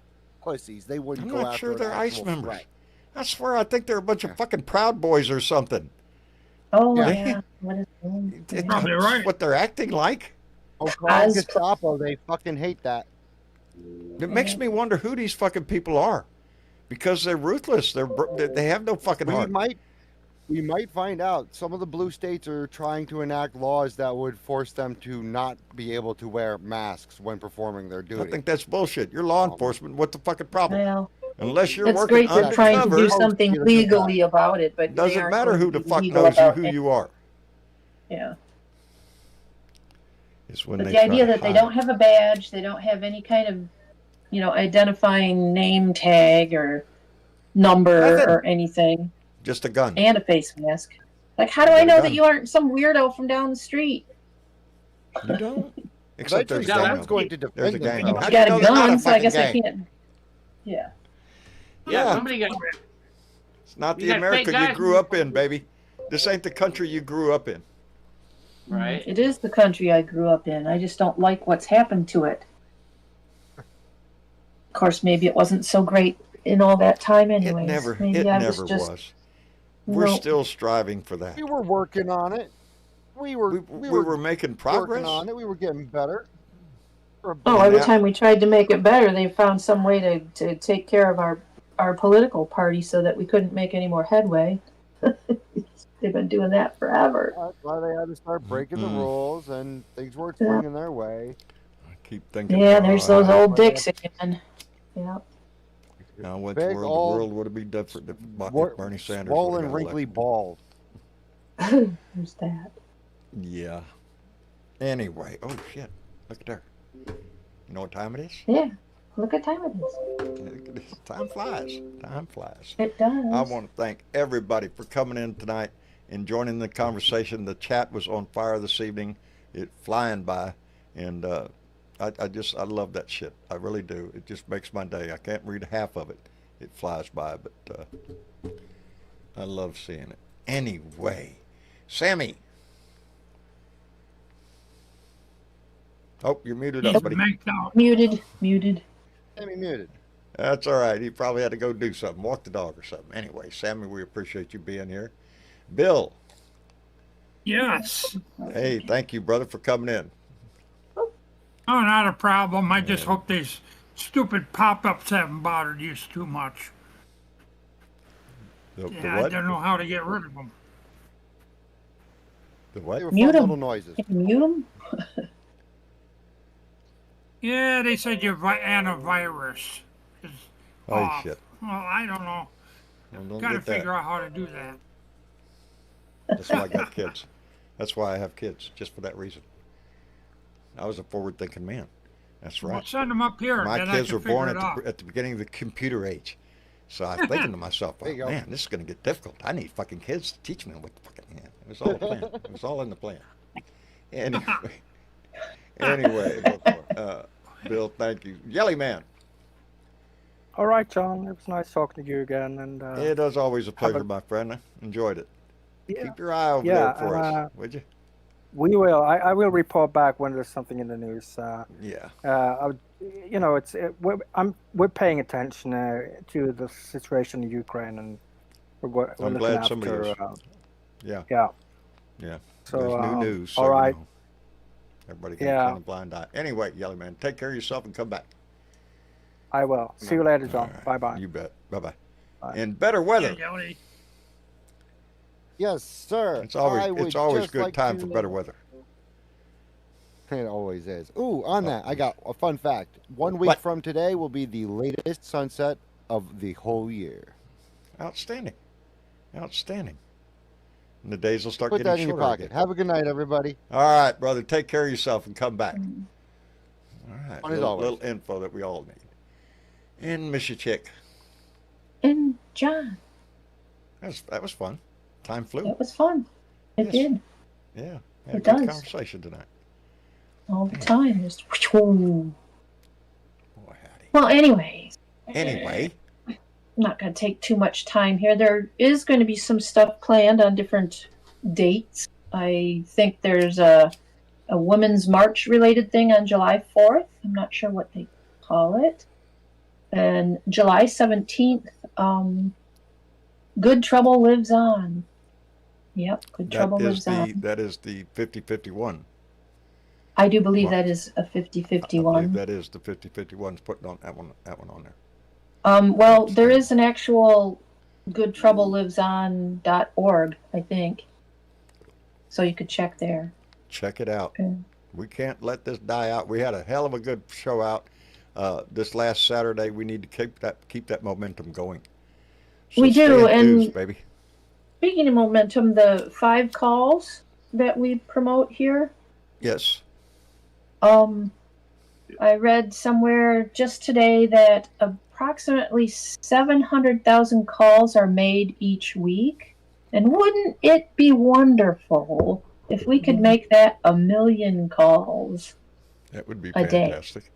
pussies. They wouldn't I'm go not after sure an they're ICE actual members. threat. I swear, I think they're a bunch of fucking Proud Boys or something. Oh Yeah. yeah. What is It's Probably right. what they're acting like. Oh, call As- Gestapo, they fucking hate that. It makes me wonder who these fucking people are, because they're ruthless. They have no fucking heart. We might find out. Some of the blue states are trying to enact laws that would force them to not be able to wear masks when performing their duty. I think that's bullshit. You're law enforcement. What the fucking problem? Well, Unless you're it's working great they're trying to undercover, do something legally about it, but they doesn't aren't matter going who to the be fuck legal knows about who it. you are. Yeah. It's when But they the try idea to that they hide don't it. have a badge, they don't have any kind of, identifying name tag or number Nothing. or anything, Just a gun. and a face mask. Like, how do I know that you aren't some weirdo from down the street? You don't. Except Eventually, there's a gang. someone's of going them. to There's a defend gang. them. of I them. got How a do you know they're not gun, so I fucking guess I gang? can't. Yeah. Yeah. Somebody got It's not You the got America fake you guys. grew up in, baby. This ain't the country you grew up in. right. It is the country I grew up in. I just don't like what's happened to it. Of course, maybe it wasn't so great in all that time anyways. It never Maybe I was. We're No. still striving for that. We were working on it. We were making working progress. on it. We were getting better. Oh, every now- time we tried to make it better, they found some way to take care of our political party so that we couldn't make any more headway. They've been doing that forever. That's why they had to start breaking the Mm. rules, and things weren't Yeah. swinging their way. I keep thinking. Yeah, there's those how- old dicks again. Yeah. Now, which Big world, the old world would it be different if Bernie Sanders Swollen, would've got wrinkly elected? balls. Who's that? Yeah. Anyway, oh shit! Look at there. You know what time it is? Yeah. Look at time it is. Look at this. Time flies. Time flies. It does. I want to thank everybody for coming in tonight and joining the conversation. The chat was on fire this evening. It flying by, and I love that shit. I really do. It just makes my day. I can't read half of it. It flies by, but I love seeing it. Anyway, Sammy. Oh, you're muted He's up, buddy. maxed out. Muted. Sammy muted. That's all right. He probably had to go do something, walk the dog or something. Anyway, Sammy, we appreciate you being here. Bill, Yes. Hey, thank you, brother, for coming in. Oh, not a problem. I just hope these stupid pop-ups haven't bothered you too much. The Yeah, I what? don't know how to get rid of them. The what? They were Mute fun 'em. little noises. Can you mute them? Yeah, they said your antivirus is Oh, off. shit. Well, I don't know. Well, don't Got to get that. figure out how to do that. That's why I got kids. That's why I have kids, just for that reason. I was a forward-thinking man. That's Well, right. send them up here. My then kids I were can born figure it out. at the beginning of the computer age. So I was thinking to myself, There you oh, go. man, this is going to get difficult. I need fucking kids to teach me what the fucking, man. It was all a plan. It was all in the plan. Anyway, Bill, thank you. Yelly Man, All right, John. It was nice talking to you again. And it was always a pleasure, a- my friend. I enjoyed it. yeah, Keep your eye over yeah, there for us, and, would you? we will. I will report back when there's something in the news. Yeah. We're paying attention to the situation in Ukraine, and we're I'm looking glad after. somebody is. Yeah. Yeah. Yeah. So There's new news. So all right. you know, everybody can Yeah. turn a blind eye. Anyway, Yelly Man, take care of yourself and come back. I will. See you later, John. All right. Bye bye. You bet. Bye-bye. Bye. And better Yeah, weather. Yelly. Yes, sir. It's always I would always just good like time to- for better weather. It always is. Ooh, on that, I got a fun fact. 1 week What? from today will be the latest sunset of the whole year. Outstanding. Outstanding. And the days will start Put getting that in your shorter pocket. again. Have a good night, everybody. All right, brother. Take care of yourself and come back. All right. Fun as always. Little info that we all need. And miss you, chick. And John, That was fun. Time flew. it was fun. It Yes. did Yeah. Had a It good does. conversation tonight. all the time. Just whoo. Boy, howdy. Well, anyways, Anyway, I'm not going to take too much time here. There is going to be some stuff planned on different dates. I think there's a Women's March related thing on July 4th. I'm not sure what they call it. And July 17th, Good Trouble Lives On. Yep, Good Trouble Lives On. that is the 50-51. I do believe March. that is a 50-50 I believe one. that is the 50-51's putting on that one on there. Well, there is an actual goodtroubleliveson.org, I think. So you could check there. Check it out. Okay. We can't let this die out. We had a hell of a good show out this last Saturday. We need to keep that momentum going. So We stay do, enthused, and baby. speaking of momentum, the 5 calls that we promote here, Yes. I read somewhere just today that approximately 700,000 calls are made each week. And wouldn't it be wonderful if we could make that 1 million calls That would be A day. fantastic.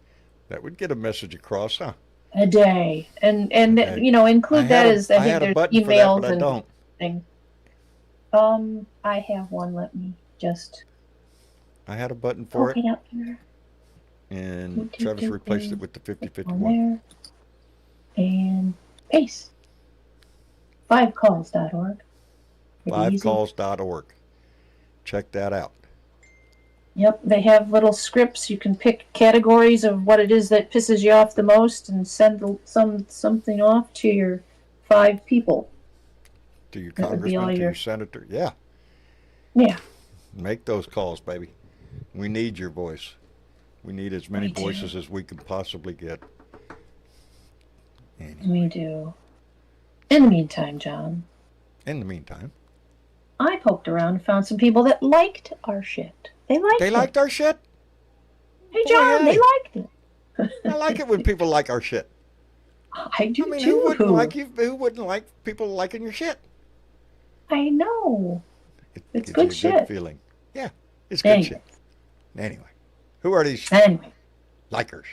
That would get a message across, huh? a day? And A day. include that as I I think had a there's button for that, emails but I and don't. things. I have one. Let me just I had a button for it, open up here. and Travis replaced it with the On 50-51. there. And paste. 5calls.org. Pretty easy. 5calls.org. Check that out. Yep, they have little scripts. You can pick categories of what it is that pisses you off the most and send something off to your 5 people. To your That would be congressman, all to your- your senator. Yeah. Yeah. Make those calls, baby. We need your voice. We need as many We do. voices as we can possibly get. Anyway, We do. In the meantime, John, in the meantime, I poked around and found some people that liked our shit. They liked they it. liked our shit. Hey, John, Boy, they liked it. I like it when people like our shit. I do I mean, too. who wouldn't like you? Who wouldn't like people liking your shit? I know. It It's gives good you a shit. good feeling. Yeah, it's good Anyway. shit. Anyway, who are these Anyway. likers?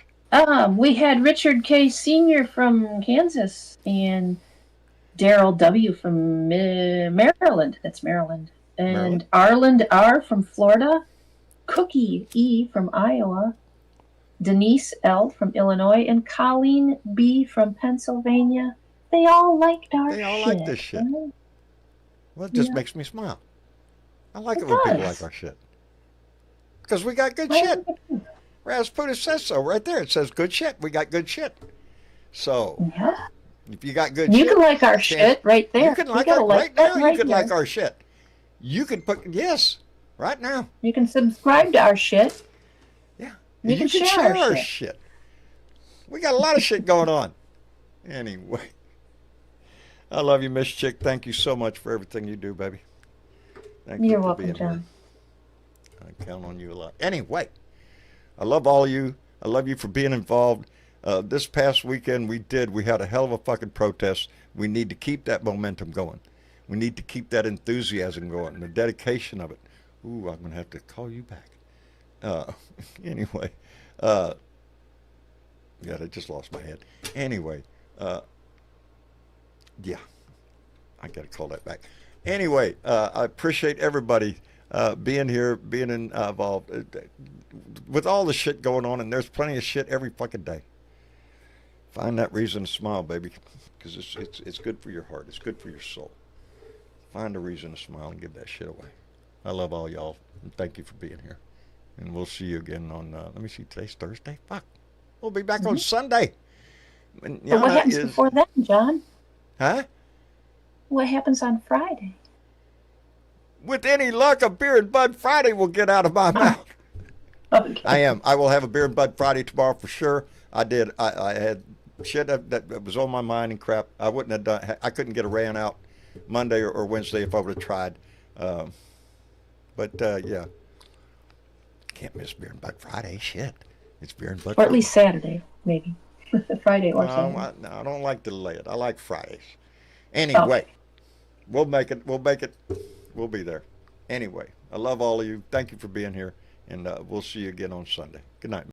We had Richard K. Sr. from Kansas and Daryl W. from Maryland. That's Maryland. And Maryland. Arland R. from Florida. Cookie E. from Iowa. Denise L. from Illinois. And Colleen B. from Pennsylvania. They all liked our shit. They all like this shit. right? Well, it just Yeah. makes me smile. I like it It when people does. like our shit. Because we got good I shit. like it too. Rasputin says so right there. It says good shit. We got good shit. So Yeah. if you got good You shit, can like our chance- shit right there. You can We like gotta our like right that now. right You can here. like our shit. You can put yes right now. You can subscribe to our shit. Yeah. You And can share our shit. shit. We got a lot of shit going on. Anyway, I love you, Miss Chick. Thank you so much for everything you do, baby. Thank you You're for welcome, being John. here. I count on you a lot. Anyway, I love all of you. I love you for being involved. This past weekend we had a hell of a fucking protest. We need to keep that momentum going. We need to keep that enthusiasm going, the dedication of it. Ooh, I'm going to have to call you back. Anyway, yeah, I just lost my head. Anyway, yeah, I got to call that back. Anyway, I appreciate everybody being here, being involved with all the shit going on, and there's plenty of shit every fucking day. Find that reason to smile, baby, because it's good for your heart. It's good for your soul. Find a reason to smile and give that shit away. I love all y'all, and thank you for being here. And we'll see you again on, let me see, today's Thursday? Fuck. We'll be back on Sunday. And But what Yana happens before then, John? Huh? What happens on Friday? With any luck, a Beer and Bud Friday will get out of my mouth. Okay. I will have a Beer and Bud Friday tomorrow for sure. I had shit that was on my mind and crap. I wouldn't have done. I couldn't get a rant out Monday or Wednesday if I would have tried. But yeah, can't miss Beer and Bud Friday. Shit, it's Beer and Bud. Or at least Saturday, maybe. Friday or No, Saturday. I don't like to delay it. I like Fridays. Anyway, we'll make it. We'll make it. We'll be there. Anyway, I love all of you. Thank you for being here, and we'll see you again on Sunday. Good night.